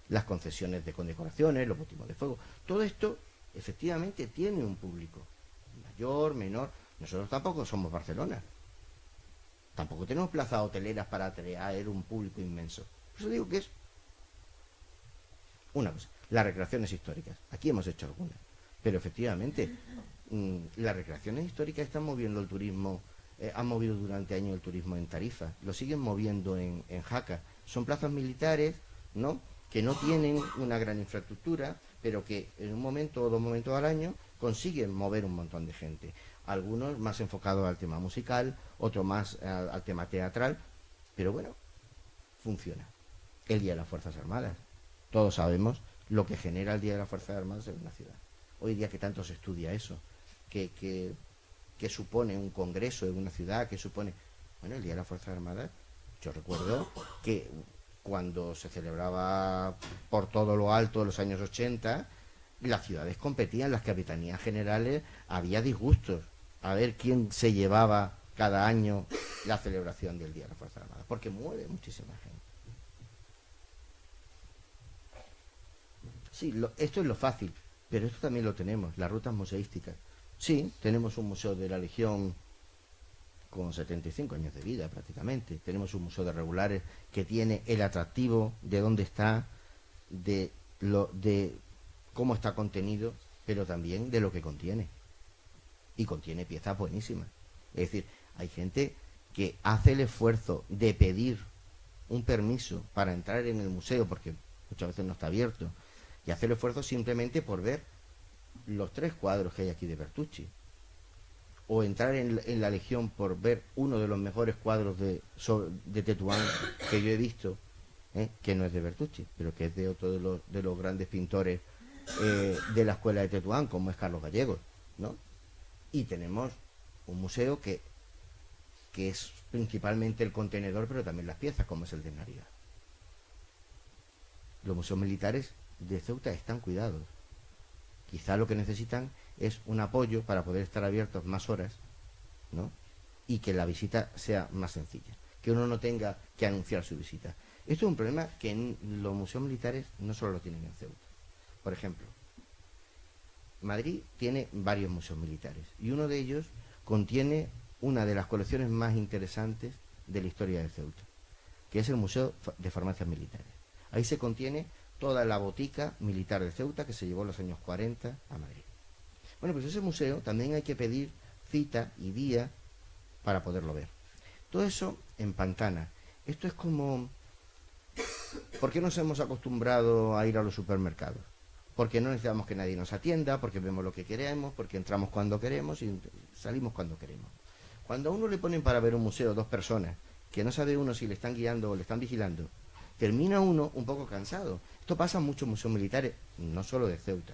Las concesiones de condecoraciones, los bautismos de fuego, todo esto efectivamente tiene un público. Mayor, menor. Nosotros tampoco somos Barcelona. Tampoco tenemos plazas hoteleras para atraer un público inmenso. Por eso digo que es una cosa. Las recreaciones históricas. Aquí hemos hecho algunas. Pero efectivamente, las recreaciones históricas están moviendo el turismo. Han movido durante años el turismo en Tarifa. Lo siguen moviendo en Jaca. Son plazas militares, ¿no?, que no tienen una gran infraestructura, pero que en un momento o dos momentos al año consiguen mover un montón de gente. Algunos más enfocados al tema musical, otros más al tema teatral, pero bueno, funciona. El Día de las Fuerzas Armadas. Todos sabemos lo que genera el Día de las Fuerzas Armadas en una ciudad. Hoy día que tanto se estudia eso, que supone un congreso en una ciudad, que supone... Bueno, el Día de las Fuerzas Armadas, yo recuerdo que cuando se celebraba por todo lo alto en los años 80, las ciudades competían, las capitanías generales, había disgustos a ver quién se llevaba cada año la celebración del Día de las Fuerzas Armadas, porque mueve muchísima gente. Sí, esto es lo fácil, pero esto también lo tenemos, las rutas museísticas. Sí, tenemos un museo de la Legión con 75 años de vida prácticamente. Tenemos un museo de regulares que tiene el atractivo de dónde está, de cómo está contenido, pero también de lo que contiene. Y contiene piezas buenísimas. Es decir, hay gente que hace el esfuerzo de pedir un permiso para entrar en el museo, porque muchas veces no está abierto, y hace el esfuerzo simplemente por ver los 3 cuadros que hay aquí de Bertucci, o entrar en la Legión por ver uno de los mejores cuadros de Tetuán que yo he visto, que no es de Bertucci, pero que es de otro de los grandes pintores de la escuela de Tetuán, como es Carlos Gallegos, ¿no? Y tenemos un museo que es principalmente el contenedor, pero también las piezas, como es el de Nariga. Los museos militares de Ceuta están cuidados. Quizá lo que necesitan es un apoyo para poder estar abiertos más horas, ¿no? Y que la visita sea más sencilla, que uno no tenga que anunciar su visita. Esto es un problema que en los museos militares no solo lo tienen en Ceuta. Por ejemplo, Madrid tiene varios museos militares y uno de ellos contiene una de las colecciones más interesantes de la historia de Ceuta, que es el Museo de Farmacias Militares. Ahí se contiene toda la botica militar de Ceuta que se llevó en los años 40 a Madrid. Bueno, pues ese museo también hay que pedir cita y día para poderlo ver. Todo eso en Pantana. Esto es como... ¿Por qué nos hemos acostumbrado a ir a los supermercados? Porque no necesitamos que nadie nos atienda, porque vemos lo que queremos, porque entramos cuando queremos y salimos cuando queremos. Cuando a uno le ponen para ver un museo 2 personas, que no sabe uno si le están guiando o le están vigilando, termina uno un poco cansado. Esto pasa en muchos museos militares, no solo de Ceuta,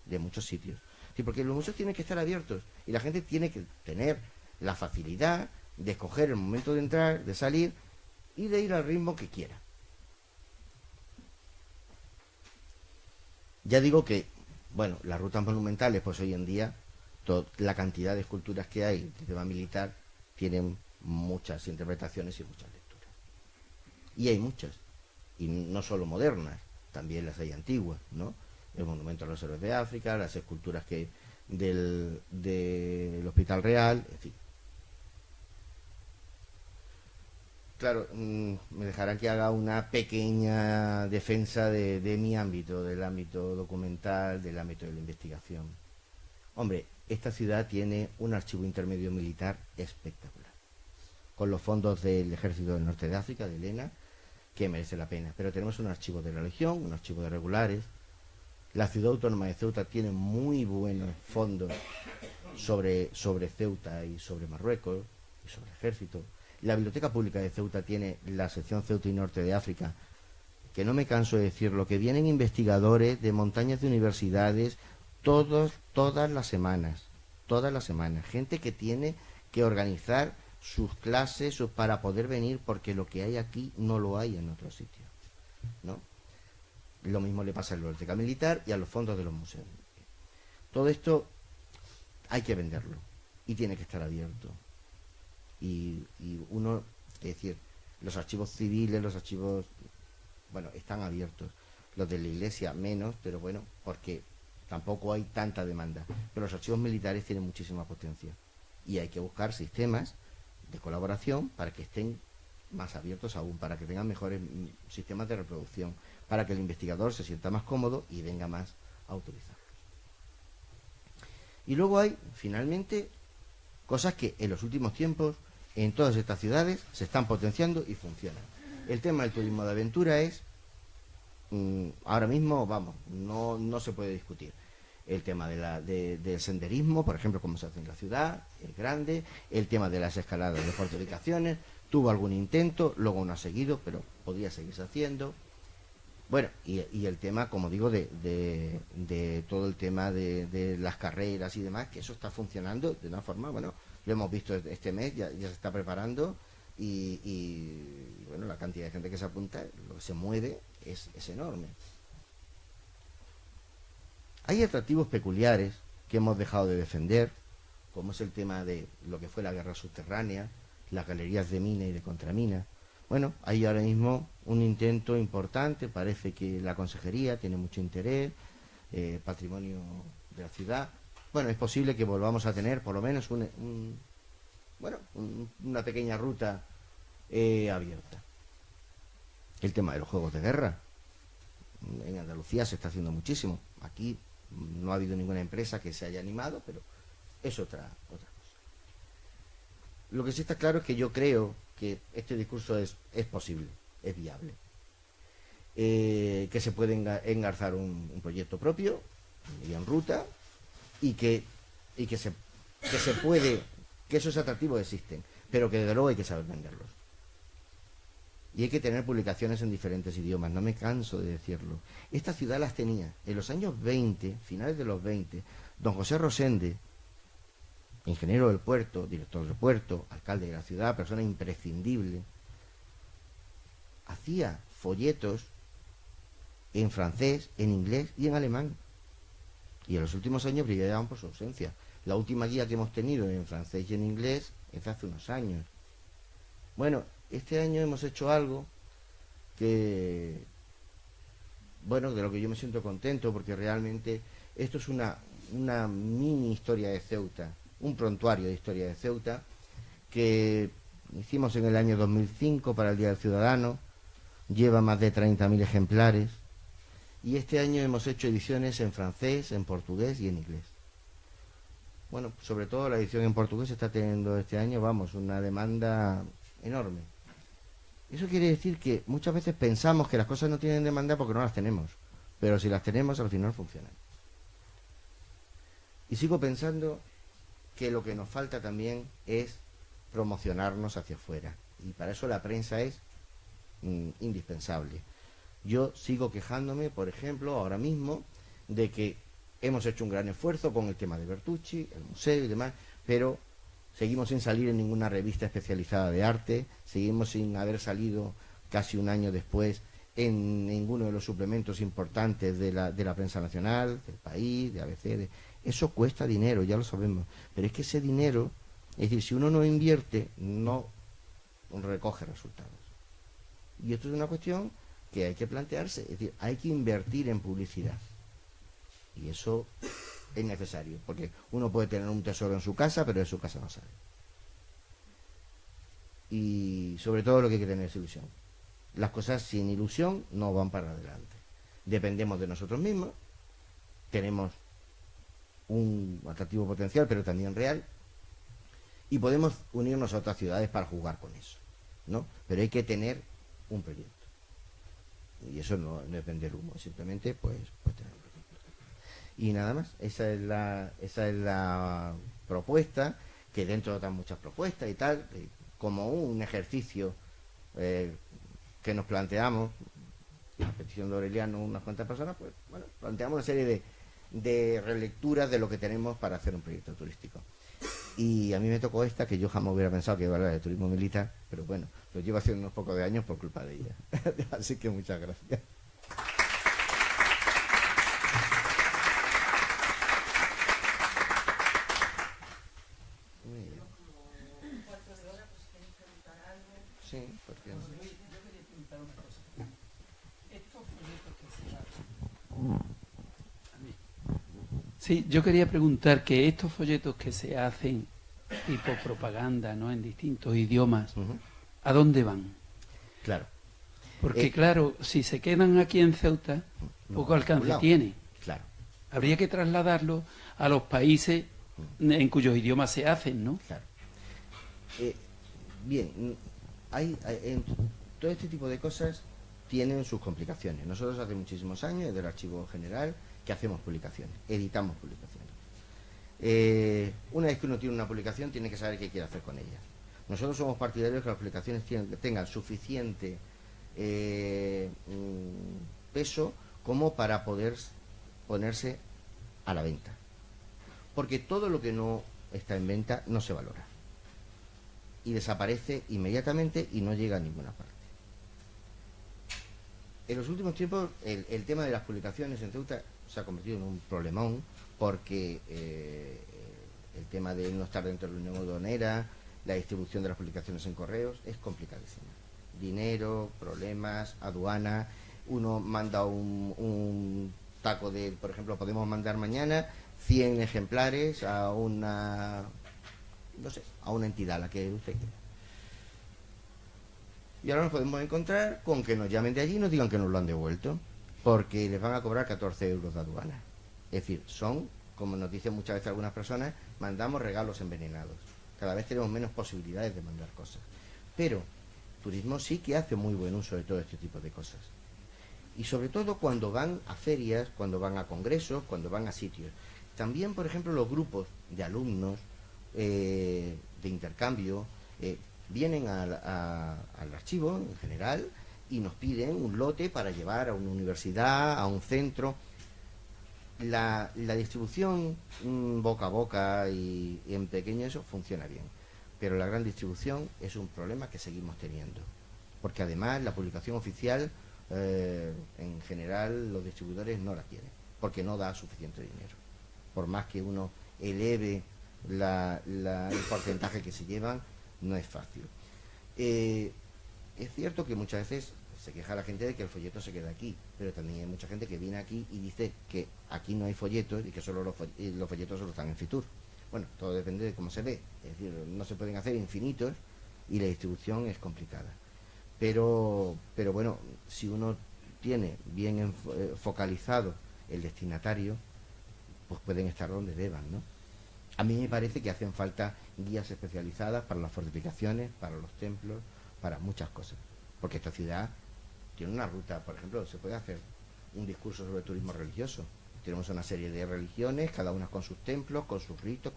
de muchos sitios. Sí, porque los museos tienen que estar abiertos y la gente tiene que tener la facilidad de escoger el momento de entrar, de salir y de ir al ritmo que quiera. Ya digo que, bueno, las rutas monumentales, pues hoy en día, la cantidad de esculturas que hay de tema militar tienen muchas interpretaciones y muchas lecturas. Y hay muchas, y no solo modernas, también las hay antiguas, ¿no? El monumento a los héroes de África, las esculturas que del Hospital Real, en fin. Claro, me dejarán que haga una pequeña defensa de mi ámbito, del ámbito documental, del ámbito de la investigación. Hombre, esta ciudad tiene un archivo intermedio militar espectacular, con los fondos del Ejército del Norte de África, de Elena, que merece la pena. Pero tenemos un archivo de la Legión, un archivo de regulares. La ciudad autónoma de Ceuta tiene muy buenos fondos sobre Ceuta y sobre Marruecos y sobre el ejército. La Biblioteca Pública de Ceuta tiene la sección Ceuta y Norte de África, que no me canso de decirlo, que vienen investigadores de montañas de universidades todas las semanas, gente que tiene que organizar sus clases para poder venir, porque lo que hay aquí no lo hay en otro sitio, ¿no? Lo mismo le pasa a la biblioteca militar y a los fondos de los museos. Todo esto hay que venderlo y tiene que estar abierto. Y uno, es decir, los archivos civiles, los archivos, bueno, están abiertos. Los de la iglesia menos, pero bueno, porque tampoco hay tanta demanda. Pero los archivos militares tienen muchísima potencia. Y hay que buscar sistemas de colaboración para que estén más abiertos aún, para que tengan mejores sistemas de reproducción, para que el investigador se sienta más cómodo y venga más a utilizarlos. Y luego hay, finalmente, cosas que en los últimos tiempos, en todas estas ciudades, se están potenciando y funcionan. El tema del turismo de aventura es, ahora mismo, vamos, no se puede discutir. El tema del senderismo, por ejemplo, como se hace en la ciudad, es grande. El tema de las escaladas de fortificaciones, tuvo algún intento, luego no ha seguido, pero podría seguirse haciendo. Bueno, y el tema, como digo, de todo el tema de las carreras y demás, que eso está funcionando de una forma, bueno, lo hemos visto este mes, ya se está preparando y bueno, la cantidad de gente que se apunta, lo que se mueve es enorme. Hay atractivos peculiares que hemos dejado de defender, como es el tema de lo que fue la guerra subterránea, las galerías de mina y de contramina. Bueno, hay ahora mismo un intento importante, parece que la consejería tiene mucho interés, patrimonio de la ciudad. Bueno, es posible que volvamos a tener por lo menos una pequeña ruta abierta. El tema de los juegos de guerra. En Andalucía se está haciendo muchísimo. Aquí no ha habido ninguna empresa que se haya animado, pero es otra cosa. Lo que sí está claro es que yo creo que este discurso es posible, es viable. Que se puede engarzar un proyecto propio y en ruta y que se puede, que esos atractivos existen, pero que desde luego hay que saber venderlos. Y hay que tener publicaciones en diferentes idiomas, no me canso de decirlo. Esta ciudad las tenía en los años 20, finales de los 20, don José Rosende, ingeniero del puerto, director del puerto, alcalde de la ciudad, persona imprescindible, hacía folletos en francés, en inglés y en alemán. Y en los últimos años brillaban por su ausencia. La última guía que hemos tenido en francés y en inglés es hace unos años. Bueno, este año hemos hecho algo que, bueno, de lo que yo me siento contento, porque realmente esto es una mini historia de Ceuta, un prontuario de historia de Ceuta, que hicimos en el año 2005 para el Día del Ciudadano, lleva más de 30.000 ejemplares, y este año hemos hecho ediciones en francés, en portugués y en inglés. Bueno, sobre todo la edición en portugués está teniendo este año, vamos, una demanda enorme. Eso quiere decir que muchas veces pensamos que las cosas no tienen demanda porque no las tenemos, pero si las tenemos al final funcionan. Y sigo pensando que lo que nos falta también es promocionarnos hacia afuera, y para eso la prensa es indispensable. Yo sigo quejándome, por ejemplo, ahora mismo, de que hemos hecho un gran esfuerzo con el tema de Bertucci, el museo y demás, pero seguimos sin salir en ninguna revista especializada de arte, seguimos sin haber salido casi un año después en ninguno de los suplementos importantes de la prensa nacional, del País, de ABC. Eso cuesta dinero, ya lo sabemos, pero es que ese dinero, es decir, si uno no invierte, no recoge resultados. Y esto es una cuestión que hay que plantearse, es decir, hay que invertir en publicidad. Y eso es necesario, porque uno puede tener un tesoro en su casa, pero de su casa no sale. Y sobre todo lo que hay que tener es ilusión. Las cosas sin ilusión no van para adelante. Dependemos de nosotros mismos, tenemos un atractivo potencial, pero también real, y podemos unirnos a otras ciudades para jugar con eso, ¿no? Pero hay que tener un proyecto. Y eso no es vender humo, simplemente pues tener un proyecto. Y nada más, esa es la propuesta, que dentro de otras muchas propuestas y tal, como un ejercicio que nos planteamos, a petición de Aureliano, unas cuantas personas, pues bueno, planteamos una serie de relecturas de lo que tenemos para hacer un proyecto turístico. Y a mí me tocó esta, que yo jamás hubiera pensado que iba a hablar de turismo militar, pero bueno, lo llevo haciendo unos pocos de años por culpa de ella. Así que muchas gracias. Sí, porque yo quería preguntar una cosa. Estos folletos que se hacen. Sí, yo quería preguntar que estos folletos que se hacen tipo propaganda, ¿no? En distintos idiomas, ¿a dónde van? Claro. Porque claro, si se quedan aquí en Ceuta, poco alcance tiene. Claro. Habría que trasladarlo a los países en cuyos idiomas se hacen, ¿no? Claro. Bien, todo este tipo de cosas tienen sus complicaciones. Nosotros hace muchísimos años, desde el Archivo General, que hacemos publicaciones, editamos publicaciones. Una vez que uno tiene una publicación, tiene que saber qué quiere hacer con ella. Nosotros somos partidarios de que las publicaciones tengan suficiente peso como para poder ponerse a la venta. Porque todo lo que no está en venta no se valora. Y desaparece inmediatamente y no llega a ninguna parte. En los últimos tiempos el tema de las publicaciones en Ceuta se ha convertido en un problemón, porque el tema de no estar dentro de la Unión Aduanera, la distribución de las publicaciones en correos, es complicadísima. Dinero, problemas, aduana, uno manda un taco de, por ejemplo, podemos mandar mañana 100 ejemplares a una, no sé, a una entidad, la que usted quiera. Y ahora nos podemos encontrar con que nos llamen de allí y nos digan que nos lo han devuelto, porque les van a cobrar 14 euros de aduana. Es decir, son, como nos dicen muchas veces algunas personas, mandamos regalos envenenados. Cada vez tenemos menos posibilidades de mandar cosas. Pero turismo sí que hace muy buen uso de todo este tipo de cosas. Y sobre todo cuando van a ferias, cuando van a congresos, cuando van a sitios. También, por ejemplo, los grupos de alumnos de intercambio vienen al archivo en general y nos piden un lote para llevar a una universidad, a un centro. La distribución boca a boca y en pequeño eso funciona bien, pero la gran distribución es un problema que seguimos teniendo, porque además la publicación oficial en general los distribuidores no la tienen, porque no da suficiente dinero, por más que uno eleve el porcentaje que se llevan, no es fácil. Es cierto que muchas veces se queja la gente de que el folleto se queda aquí, pero también hay mucha gente que viene aquí y dice que aquí no hay folletos y que solo los folletos solo están en Fitur. Bueno, todo depende de cómo se ve, es decir, no se pueden hacer infinitos y la distribución es complicada. Pero bueno, si uno tiene bien focalizado el destinatario, pues pueden estar donde deban, ¿no? A mí me parece que hacen falta guías especializadas para las fortificaciones, para los templos, para muchas cosas, porque esta ciudad tiene una ruta, por ejemplo, se puede hacer un discurso sobre turismo religioso. Tenemos una serie de religiones, cada una con sus templos, con sus ritos,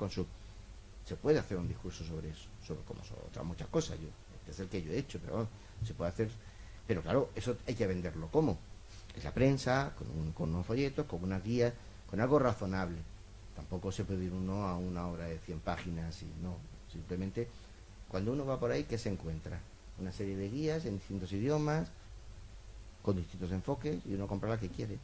se puede hacer un discurso sobre eso, sobre como sobre otras muchas cosas. Este es el que yo he hecho, pero se puede hacer. Pero claro, eso hay que venderlo. ¿Cómo? Es la prensa, con unos folletos, con unas guías, con algo razonable. Tampoco se puede ir uno a una obra de 100 páginas y no, simplemente cuando uno va por ahí, ¿qué se encuentra? Una serie de guías en distintos idiomas, con distintos enfoques, y uno compra la que quiere.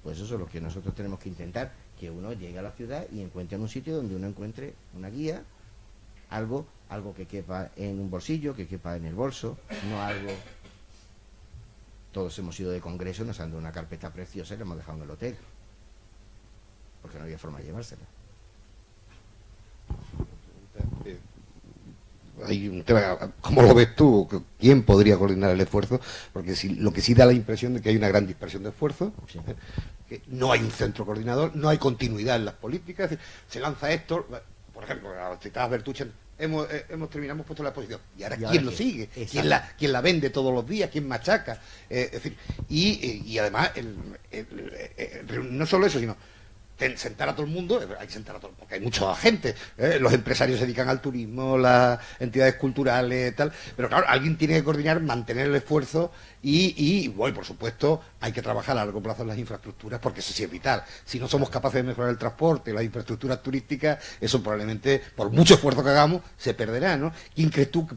Pues eso es lo que nosotros tenemos que intentar, que uno llegue a la ciudad y encuentre en un sitio donde uno encuentre una guía, algo que quepa en un bolsillo, que quepa en el bolso, no algo... Todos hemos ido de congreso, nos han dado una carpeta preciosa y la hemos dejado en el hotel, porque no había forma de llevársela. Hay un tema, ¿cómo lo ves tú? ¿Quién podría coordinar el esfuerzo? Porque lo que sí da la impresión de que hay una gran dispersión de esfuerzos, sí, que no hay un centro coordinador, no hay continuidad en las políticas, se lanza esto, por ejemplo, citabas Bertucci, hemos terminado, hemos puesto la exposición, y ahora ¿quién lo sigue? ¿Quién la vende todos los días? ¿Quién machaca? Es decir, y además, no solo eso, sino sentar a todo el mundo, hay que sentar a todo, porque hay mucha gente, los empresarios se dedican al turismo, las entidades culturales, tal, pero claro, alguien tiene que coordinar, mantener el esfuerzo y bueno, por supuesto, hay que trabajar a largo plazo en las infraestructuras, porque eso sí es vital. Si no somos capaces de mejorar el transporte, las infraestructuras turísticas, eso probablemente, por mucho esfuerzo que hagamos, se perderá, ¿no? ¿Quién crees tú que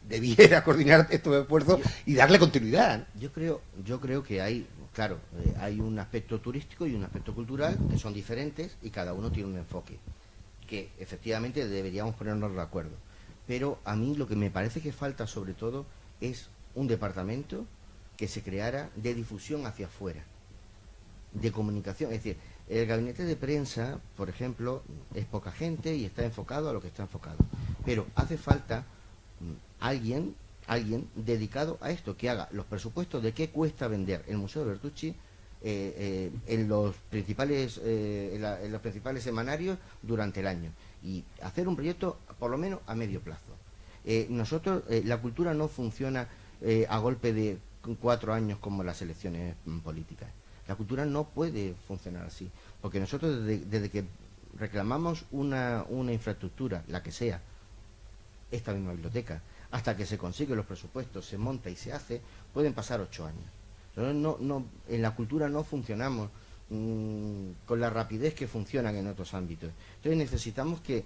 debiera coordinar estos esfuerzos y darle continuidad, ¿no? Yo creo que hay... Claro, hay un aspecto turístico y un aspecto cultural que son diferentes y cada uno tiene un enfoque, que efectivamente deberíamos ponernos de acuerdo. Pero a mí lo que me parece que falta sobre todo es un departamento que se creara de difusión hacia afuera, de comunicación. Es decir, el gabinete de prensa, por ejemplo, es poca gente y está enfocado a lo que está enfocado. Pero hace falta alguien dedicado a esto, que haga los presupuestos de qué cuesta vender el Museo de Bertucci en los principales semanarios durante el año, y hacer un proyecto por lo menos a medio plazo. Nosotros, la cultura no funciona a golpe de 4 años como las elecciones políticas. La cultura no puede funcionar así, porque nosotros desde que reclamamos una infraestructura, la que sea, esta misma biblioteca, hasta que se consigue los presupuestos, se monta y se hace, pueden pasar 8 años. En la cultura no funcionamos con la rapidez que funcionan en otros ámbitos. Entonces necesitamos que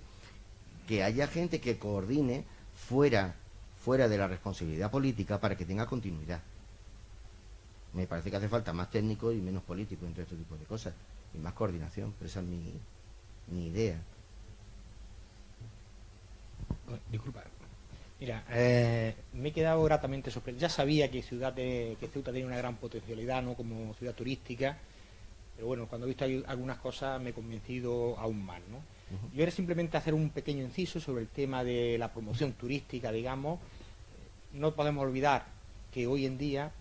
haya gente que coordine fuera de la responsabilidad política para que tenga continuidad. Me parece que hace falta más técnico y menos político en todo este tipo de cosas, y más coordinación, pero esa es mi idea. Disculpa. Mira, me he quedado gratamente sorprendido. Ya sabía que Ceuta tiene una gran potencialidad, ¿no?, como ciudad turística, pero bueno, cuando he visto algunas cosas me he convencido aún más, ¿no? Yo era simplemente hacer un pequeño inciso sobre el tema de la promoción turística, digamos. No podemos olvidar que hoy en día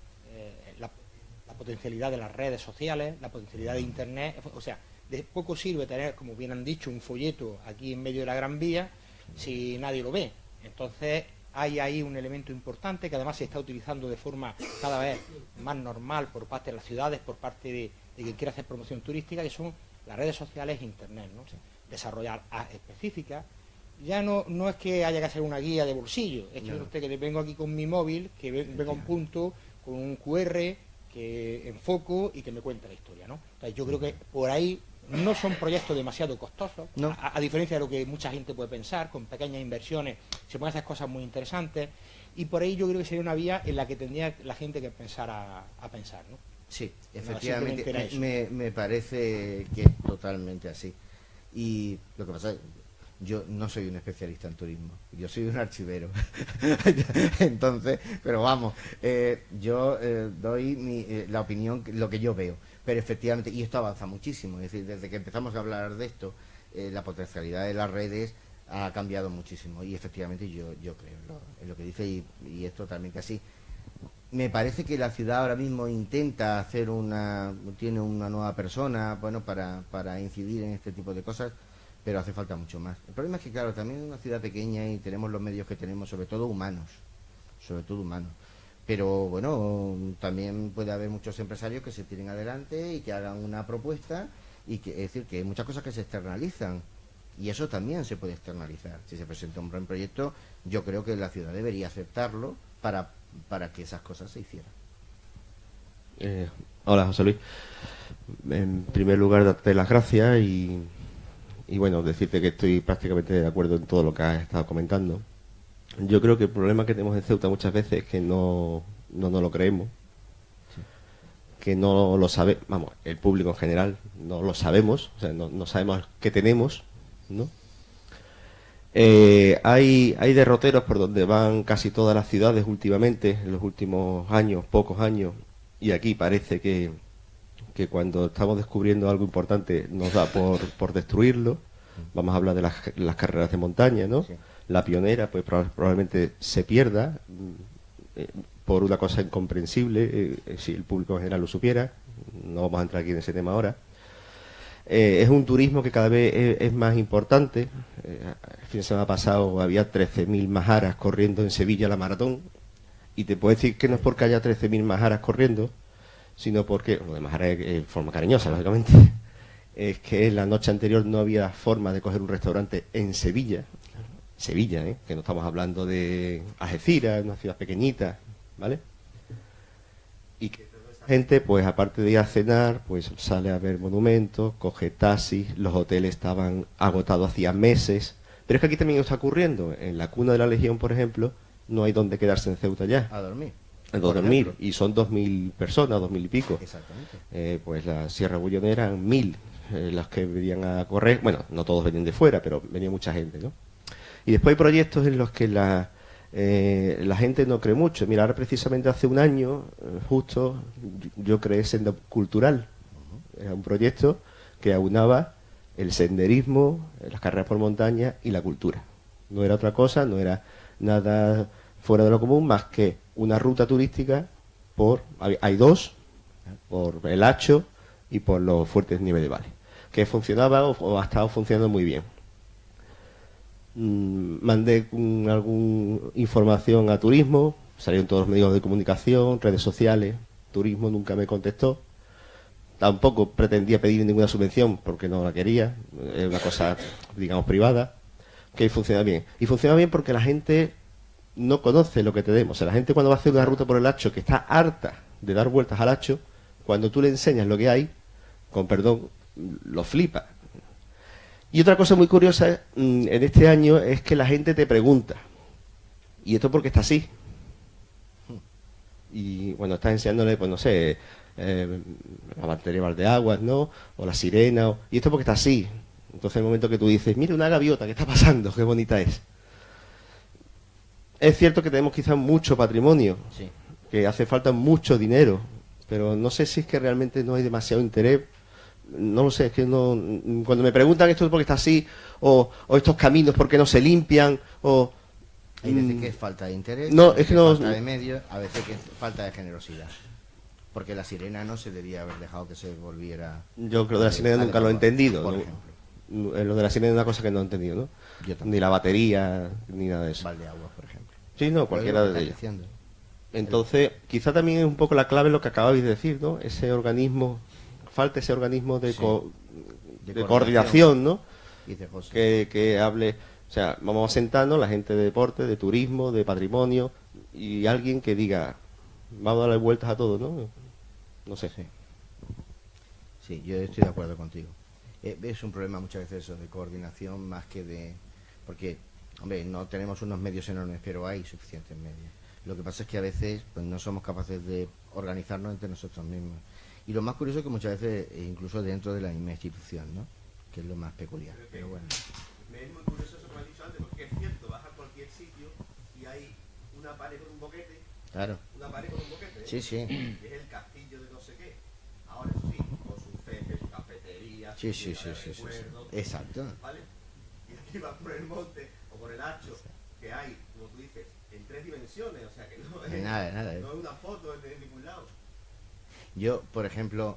la potencialidad de las redes sociales, la potencialidad de Internet, o sea, de poco sirve tener, como bien han dicho, un folleto aquí en medio de la Gran Vía si nadie lo ve. Entonces hay ahí un elemento importante que además se está utilizando de forma cada vez más normal por parte de las ciudades, por parte de quien quiere hacer promoción turística, que son las redes sociales e Internet, ¿no? Desarrollar apps específicas. Ya no es que haya que hacer una guía de bolsillo, es que usted que vengo aquí con mi móvil, que venga a un punto con un QR, que enfoco y que me cuente la historia, ¿no? Entonces yo creo que por ahí no son proyectos demasiado costosos, no. a diferencia de lo que mucha gente puede pensar, con pequeñas inversiones se pueden hacer cosas muy interesantes, y por ahí yo creo que sería una vía en la que tendría la gente que empezar a pensar, ¿no? Sí, efectivamente, me parece que es totalmente así. Y lo que pasa es, yo no soy un especialista en turismo, yo soy un archivero. Entonces, pero vamos, yo doy la opinión, lo que yo veo. Pero efectivamente, y esto avanza muchísimo, es decir, desde que empezamos a hablar de esto, la potencialidad de las redes ha cambiado muchísimo, y efectivamente yo creo en lo que dice, y es totalmente así. Me parece que la ciudad ahora mismo intenta tiene una nueva persona, bueno, para incidir en este tipo de cosas, pero hace falta mucho más. El problema es que, claro, también es una ciudad pequeña y tenemos los medios que tenemos, sobre todo humanos. Pero bueno, también puede haber muchos empresarios que se tiren adelante y que hagan una propuesta, es decir, que hay muchas cosas que se externalizan, y eso también se puede externalizar. Si se presenta un buen proyecto, yo creo que la ciudad debería aceptarlo para que esas cosas se hicieran. Hola, José Luis. En primer lugar, darte las gracias y bueno, decirte que estoy prácticamente de acuerdo en todo lo que has estado comentando. Yo creo que el problema que tenemos en Ceuta muchas veces es que no nos lo creemos, que no lo sabe, vamos, el público en general no lo sabemos, o sea, no sabemos qué tenemos, ¿no? Hay derroteros por donde van casi todas las ciudades últimamente, en los últimos años, pocos años, y aquí parece que cuando estamos descubriendo algo importante nos da por destruirlo. Vamos a hablar de las carreras de montaña, ¿no? Sí. La pionera, pues probablemente se pierda por una cosa incomprensible, si el público en general lo supiera. No vamos a entrar aquí en ese tema ahora. Es un turismo que cada vez es más importante. El fin de semana pasado había 13.000 majaras corriendo en Sevilla la maratón, y te puedo decir que no es porque haya 13.000 majaras corriendo, sino porque, lo de majaras es en forma cariñosa, lógicamente, es que la noche anterior no había forma de coger un restaurante en Sevilla, que no estamos hablando de Algeciras, una ciudad pequeñita, ¿vale? Y que gente, pues aparte de ir a cenar, pues sale a ver monumentos, coge taxis, los hoteles estaban agotados hacía meses. Pero es que aquí también está ocurriendo. En la Cuna de la Legión, por ejemplo, no hay donde quedarse en Ceuta ya. A dormir. A dormir. Y son 2.000 personas, 2.000 y pico. Exactamente. Pues la Sierra Bullonera eran 1.000 las que venían a correr. Bueno, no todos venían de fuera, pero venía mucha gente, ¿no? Y después hay proyectos en los que la gente no cree mucho. Mira, ahora precisamente hace un año, justo, yo creé Senda Cultural. Era un proyecto que aunaba el senderismo, las carreras por montaña y la cultura. No era otra cosa, no era nada fuera de lo común, más que una ruta turística hay dos, por el Hacho y por los fuertes medievales, que funcionaba o ha estado funcionando muy bien. Mandé alguna información a turismo, salieron todos los medios de comunicación, redes sociales. Turismo nunca me contestó. Tampoco pretendía pedir ninguna subvención porque no la quería, es una cosa, digamos, privada, que funciona bien. Y funciona bien porque la gente no conoce lo que tenemos. O sea, la gente cuando va a hacer una ruta por el Hacho, que está harta de dar vueltas al Hacho, cuando tú le enseñas lo que hay, con perdón, lo flipa. Y otra cosa muy curiosa en este año es que la gente te pregunta, ¿y esto por qué está así? Y bueno, estás enseñándole, pues no sé, la batería Valdeaguas, ¿no? O la sirena, ¿y esto por qué está así? Entonces en el momento que tú dices, mira una gaviota, ¿qué está pasando? Qué bonita es. Es cierto que tenemos quizás mucho patrimonio, sí, que hace falta mucho dinero, pero no sé si es que realmente no hay demasiado interés. No lo sé, es que no. Cuando me preguntan esto es porque está así, o estos caminos porque no se limpian, o. Hay veces que es falta de interés, no, es que no, falta de medios, a veces que es falta de generosidad. Porque la sirena no se debía haber dejado que se volviera. Yo creo que de la sirena nunca lo he entendido. Por ejemplo. Lo de la sirena es una cosa que no he entendido, ¿no? Yo también. Ni la batería, ni nada de eso. Valdeaguas, por ejemplo. Sí, no, cualquiera de ellos. Entonces, quizá también es un poco la clave lo que acabáis de decir, ¿no? Ese organismo. Falta ese organismo de coordinación, ¿no? Y de que hable, o sea, vamos a sentarnos la gente de deporte, de turismo, de patrimonio, y alguien que diga, vamos a darle vueltas a todo, ¿no? No sé. Sí, yo estoy de acuerdo contigo. Es un problema muchas veces eso, de coordinación más que de... Porque, hombre, no tenemos unos medios enormes, pero hay suficientes medios. Lo que pasa es que a veces pues no somos capaces de organizarnos entre nosotros mismos. Y lo más curioso es que muchas veces, incluso dentro de la misma institución, ¿no? Que es lo más peculiar. Pero bueno. Me es muy curioso eso que me has dicho antes, porque es cierto, vas a cualquier sitio y hay una pared con un boquete. Claro. Una pared con un boquete. Sí, sí. Y es el castillo de no sé qué. Ahora eso sí, con su cefe, su cafetería, sí. Exacto. ¿Vale? Y aquí vas por el monte o por el Hacho, que hay, como tú dices, en 3 dimensiones, o sea que no es nada. No es una foto en ningún lado. Yo, por ejemplo,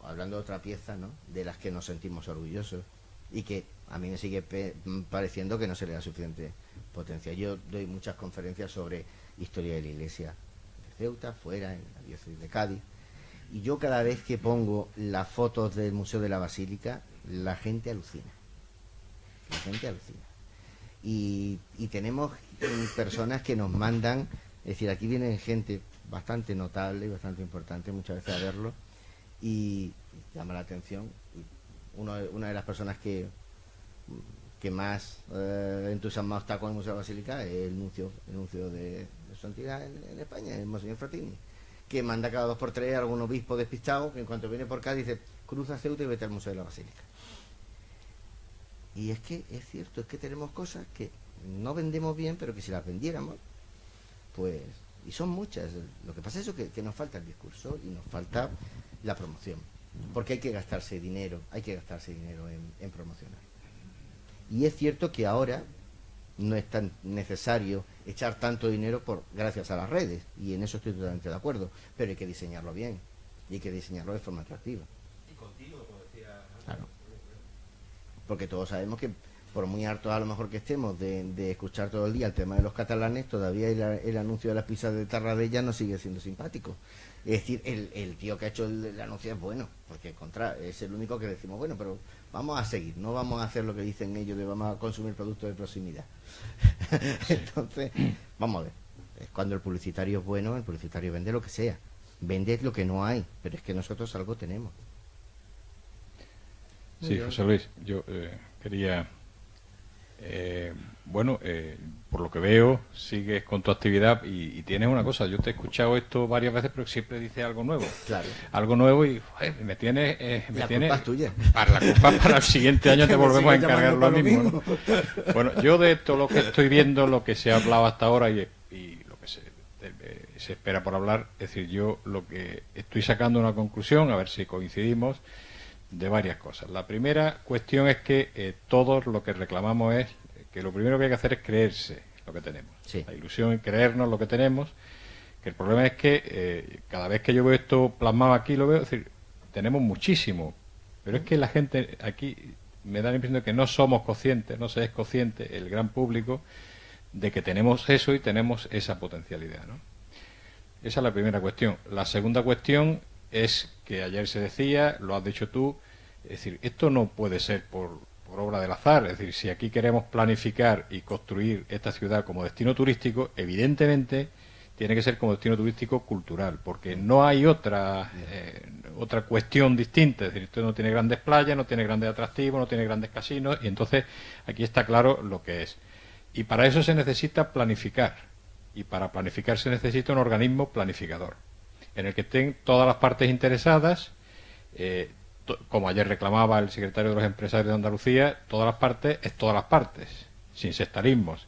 hablando de otra pieza, ¿no? De las que nos sentimos orgullosos y que a mí me sigue pareciendo que no se le da suficiente potencia. Yo doy muchas conferencias sobre historia de la iglesia de Ceuta, fuera, en la diócesis de Cádiz, y yo cada vez que pongo las fotos del Museo de la Basílica, la gente alucina. Y tenemos personas que nos mandan, es decir, aquí vienen gente bastante notable y bastante importante muchas veces a verlo, y llama la atención. Y una de las personas que más entusiasmado está con el Museo de la Basílica es el nuncio de su entidad en España, el Monseñor Fratini, que manda cada 2 por 3 a algún obispo despistado que en cuanto viene por acá dice: cruza Ceuta y vete al Museo de la Basílica. Y es que es cierto, es que tenemos cosas que no vendemos bien, pero que si las vendiéramos, pues, y son muchas. Lo que pasa es eso, que nos falta el discurso y nos falta la promoción, porque hay que gastarse dinero en promocionar. Y es cierto que ahora no es tan necesario echar tanto dinero gracias a las redes, y en eso estoy totalmente de acuerdo, pero hay que diseñarlo bien y hay que diseñarlo de forma atractiva. Y continuo, como decía. Claro. Porque todos sabemos que por muy hartos a lo mejor que estemos de escuchar todo el día el tema de los catalanes, todavía el anuncio de las pizzas de Tarradella no sigue siendo simpático. Es decir, el tío que ha hecho el anuncio es bueno, porque es el único que decimos, bueno, pero vamos a seguir, no vamos a hacer lo que dicen ellos de vamos a consumir productos de proximidad. Entonces, vamos a ver, cuando el publicitario es bueno, el publicitario vende lo que sea, vende lo que no hay, pero es que nosotros algo tenemos. Sí, José Luis, yo quería, por lo que veo, sigues con tu actividad y tienes una cosa, yo te he escuchado esto varias veces, pero siempre dices algo nuevo. Claro. Algo nuevo y me tienes... La culpa es tuya. La culpa para el siguiente año te volvemos a encargar lo mismo, ¿no? Bueno, yo de todo lo que estoy viendo, lo que se ha hablado hasta ahora y lo que se espera por hablar, es decir, yo lo que estoy sacando una conclusión, a ver si coincidimos, de varias cosas. La primera cuestión es que todos lo que reclamamos es que lo primero que hay que hacer es creerse lo que tenemos. Sí. La ilusión en creernos lo que tenemos, que el problema es que cada vez que yo veo esto plasmado aquí, lo veo, es decir, tenemos muchísimo, pero es que la gente aquí me da la impresión de que no somos conscientes, no se es consciente el gran público de que tenemos eso y tenemos esa potencialidad, ¿no? Esa es la primera cuestión. La segunda cuestión es que ayer se decía, lo has dicho tú, es decir, esto no puede ser por obra del azar, es decir, si aquí queremos planificar y construir esta ciudad como destino turístico, evidentemente tiene que ser como destino turístico cultural, porque no hay otra cuestión distinta, es decir, esto no tiene grandes playas, no tiene grandes atractivos, no tiene grandes casinos, y entonces aquí está claro lo que es. Y para eso se necesita planificar, y para planificar se necesita un organismo planificador, en el que estén todas las partes interesadas, como ayer reclamaba el secretario de los empresarios de Andalucía, todas las partes es todas las partes, sin sectarismos.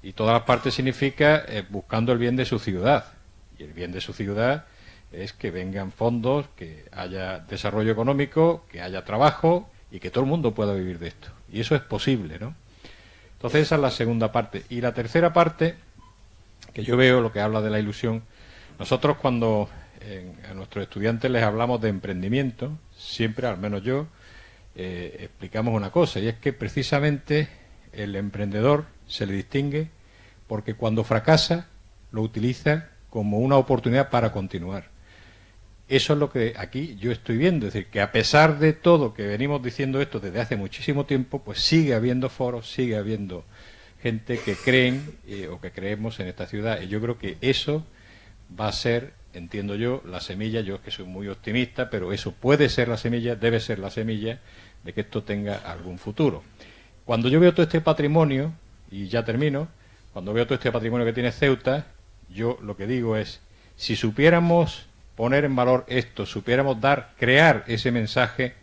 Y todas las partes significa buscando el bien de su ciudad. Y el bien de su ciudad es que vengan fondos, que haya desarrollo económico, que haya trabajo y que todo el mundo pueda vivir de esto. Y eso es posible, ¿no? Entonces esa es la segunda parte. Y la tercera parte, que yo veo lo que habla de la ilusión, nosotros cuando a nuestros estudiantes les hablamos de emprendimiento, siempre, al menos yo, explicamos una cosa, y es que precisamente el emprendedor se le distingue porque cuando fracasa lo utiliza como una oportunidad para continuar. Eso es lo que aquí yo estoy viendo, es decir, que a pesar de todo que venimos diciendo esto desde hace muchísimo tiempo, pues sigue habiendo foros, sigue habiendo gente que creen o que creemos en esta ciudad, y yo creo que eso va a ser, entiendo yo, la semilla. Yo es que soy muy optimista, pero eso puede ser la semilla, debe ser la semilla de que esto tenga algún futuro. Cuando yo veo todo este patrimonio, y ya termino, cuando veo todo este patrimonio que tiene Ceuta, yo lo que digo es, si supiéramos poner en valor esto, supiéramos crear ese mensaje,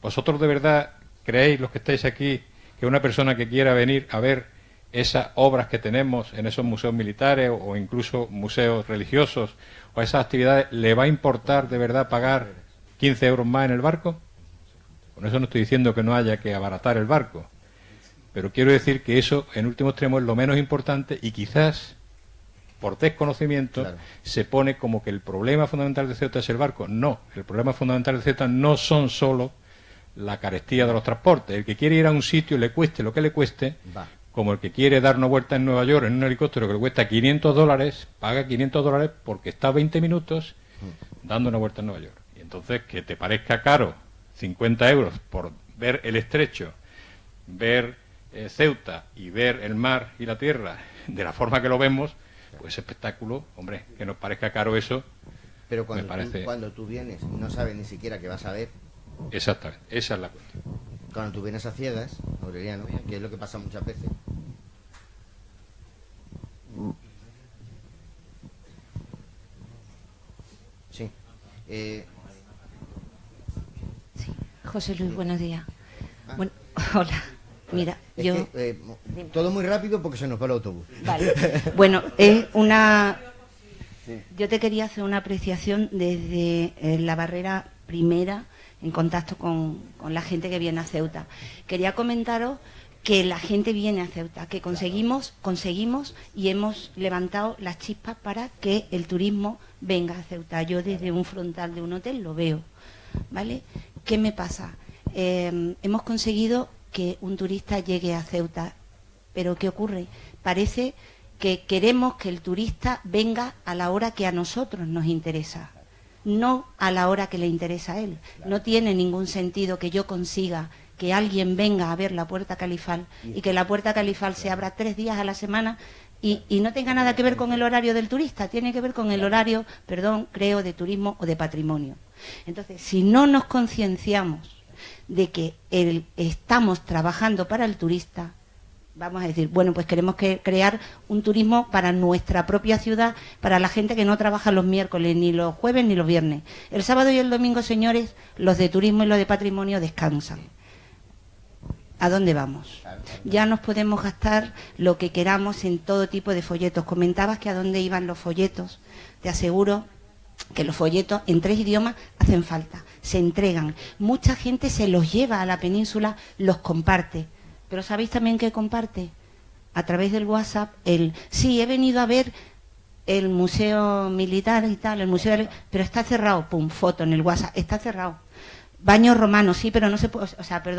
vosotros de verdad creéis, los que estáis aquí, que una persona que quiera venir a ver esas obras que tenemos en esos museos militares o incluso museos religiosos o esas actividades, ¿le va a importar de verdad pagar 15 euros más en el barco? Con eso no estoy diciendo que no haya que abaratar el barco, pero quiero decir que eso en último extremo es lo menos importante, y quizás por desconocimiento claro, se pone como que el problema fundamental de Ceuta es el barco. No, el problema fundamental de Ceuta no son solo la carestía de los transportes. El que quiere ir a un sitio, le cueste lo que le cueste, como el que quiere dar una vuelta en Nueva York en un helicóptero que le cuesta $500, paga $500 porque está 20 minutos dando una vuelta en Nueva York. Y entonces, que te parezca caro 50 euros por ver el estrecho, ver Ceuta y ver el mar y la tierra de la forma que lo vemos, Pues ese espectáculo, hombre, que nos parezca caro eso, Pero cuando, me parece... cuando tú vienes y no sabes ni siquiera qué vas a ver, Exactamente, esa es la cuestión. cuando tú vienes a ciegas, Aureliano, que es lo que pasa muchas veces. Sí. Sí. José Luis, buenos días. Bueno, hola. Mira, Es yo... que, todo muy rápido porque se nos va el autobús. Vale. Bueno, es una... Yo te quería hacer una apreciación desde la barrera primera en contacto con la gente que viene a Ceuta. Quería comentaros que la gente viene a Ceuta, que conseguimos y hemos levantado las chispas para que el turismo venga a Ceuta. Yo desde un frontal de un hotel lo veo, ¿vale? ¿Qué me pasa? Hemos conseguido que un turista llegue a Ceuta, pero ¿qué ocurre? Parece que queremos que el turista venga a la hora que a nosotros nos interesa, no a la hora que le interesa a él. No tiene ningún sentido que yo consiga que alguien venga a ver la Puerta Califal y que la Puerta Califal se abra 3 días a la semana y no tenga nada que ver con el horario del turista, tiene que ver con el horario, creo, de turismo o de patrimonio. Entonces, si no nos concienciamos de que estamos trabajando para el turista, vamos a decir, bueno, pues queremos crear un turismo para nuestra propia ciudad, para la gente que no trabaja los miércoles, ni los jueves, ni los viernes. El sábado y el domingo, señores, los de turismo y los de patrimonio descansan. ¿A dónde vamos? Ya nos podemos gastar lo que queramos en todo tipo de folletos. Comentabas que a dónde iban los folletos. Te aseguro que los folletos en 3 idiomas hacen falta, se entregan. Mucha gente se los lleva a la península, los comparte. Pero ¿sabéis también qué comparte? A través del WhatsApp, sí, he venido a ver el museo militar y tal, pero está cerrado, pum, foto en el WhatsApp, está cerrado. Baños romanos, sí, pero no se puede,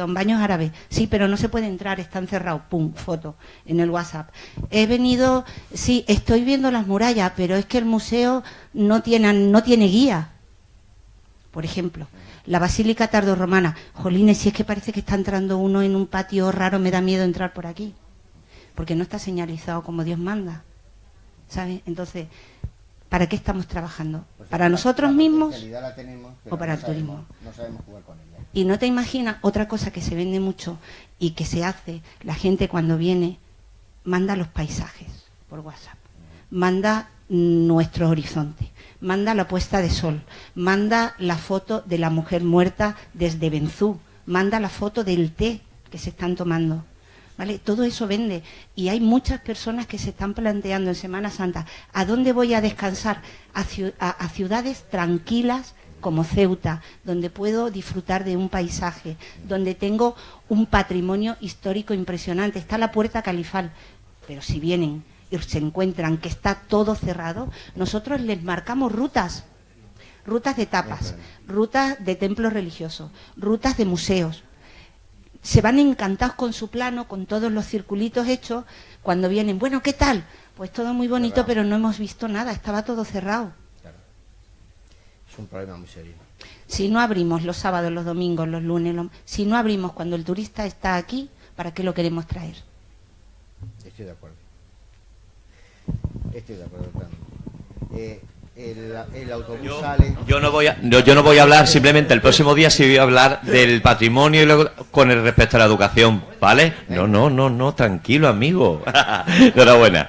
baños árabes, sí, pero no se puede entrar, están cerrados, pum, foto en el WhatsApp. He venido, sí, estoy viendo las murallas, pero es que el museo no tiene guía, por ejemplo. La Basílica Tardorromana, jolines, si es que parece que está entrando uno en un patio raro, me da miedo entrar por aquí, porque no está señalizado como Dios manda, ¿sabes? Entonces, ¿para qué estamos trabajando? Pues ¿Para nosotros mismos la tenemos, o para el turismo? No sabemos jugar con ella. Y no te imaginas, otra cosa que se vende mucho y que se hace, la gente cuando viene, manda los paisajes por WhatsApp, manda nuestro horizonte, manda la puesta de sol, manda la foto de la mujer muerta desde Benzú, manda la foto del té que se están tomando, ¿vale? Todo eso vende y hay muchas personas que se están planteando en Semana Santa, ¿a dónde voy a descansar? A ciudades tranquilas como Ceuta, donde puedo disfrutar de un paisaje, donde tengo un patrimonio histórico impresionante. Está la Puerta Califal, pero si vienen y se encuentran que está todo cerrado, nosotros les marcamos rutas de tapas, rutas de templos religiosos, rutas de museos. Se van encantados con su plano, con todos los circulitos hechos. Cuando vienen, bueno, ¿qué tal? Pues todo muy bonito, cerrado. Pero no hemos visto nada, estaba todo cerrado. Claro. Es un problema muy serio. Si no abrimos los sábados, los domingos, los lunes, si no abrimos cuando el turista está aquí, ¿para qué lo queremos traer? Estoy de acuerdo. Estoy de acuerdo, el autobús sale. Yo no voy a hablar, simplemente el próximo día sí voy a hablar del patrimonio y luego con el respecto a la educación, ¿vale? No, tranquilo, amigo. Enhorabuena.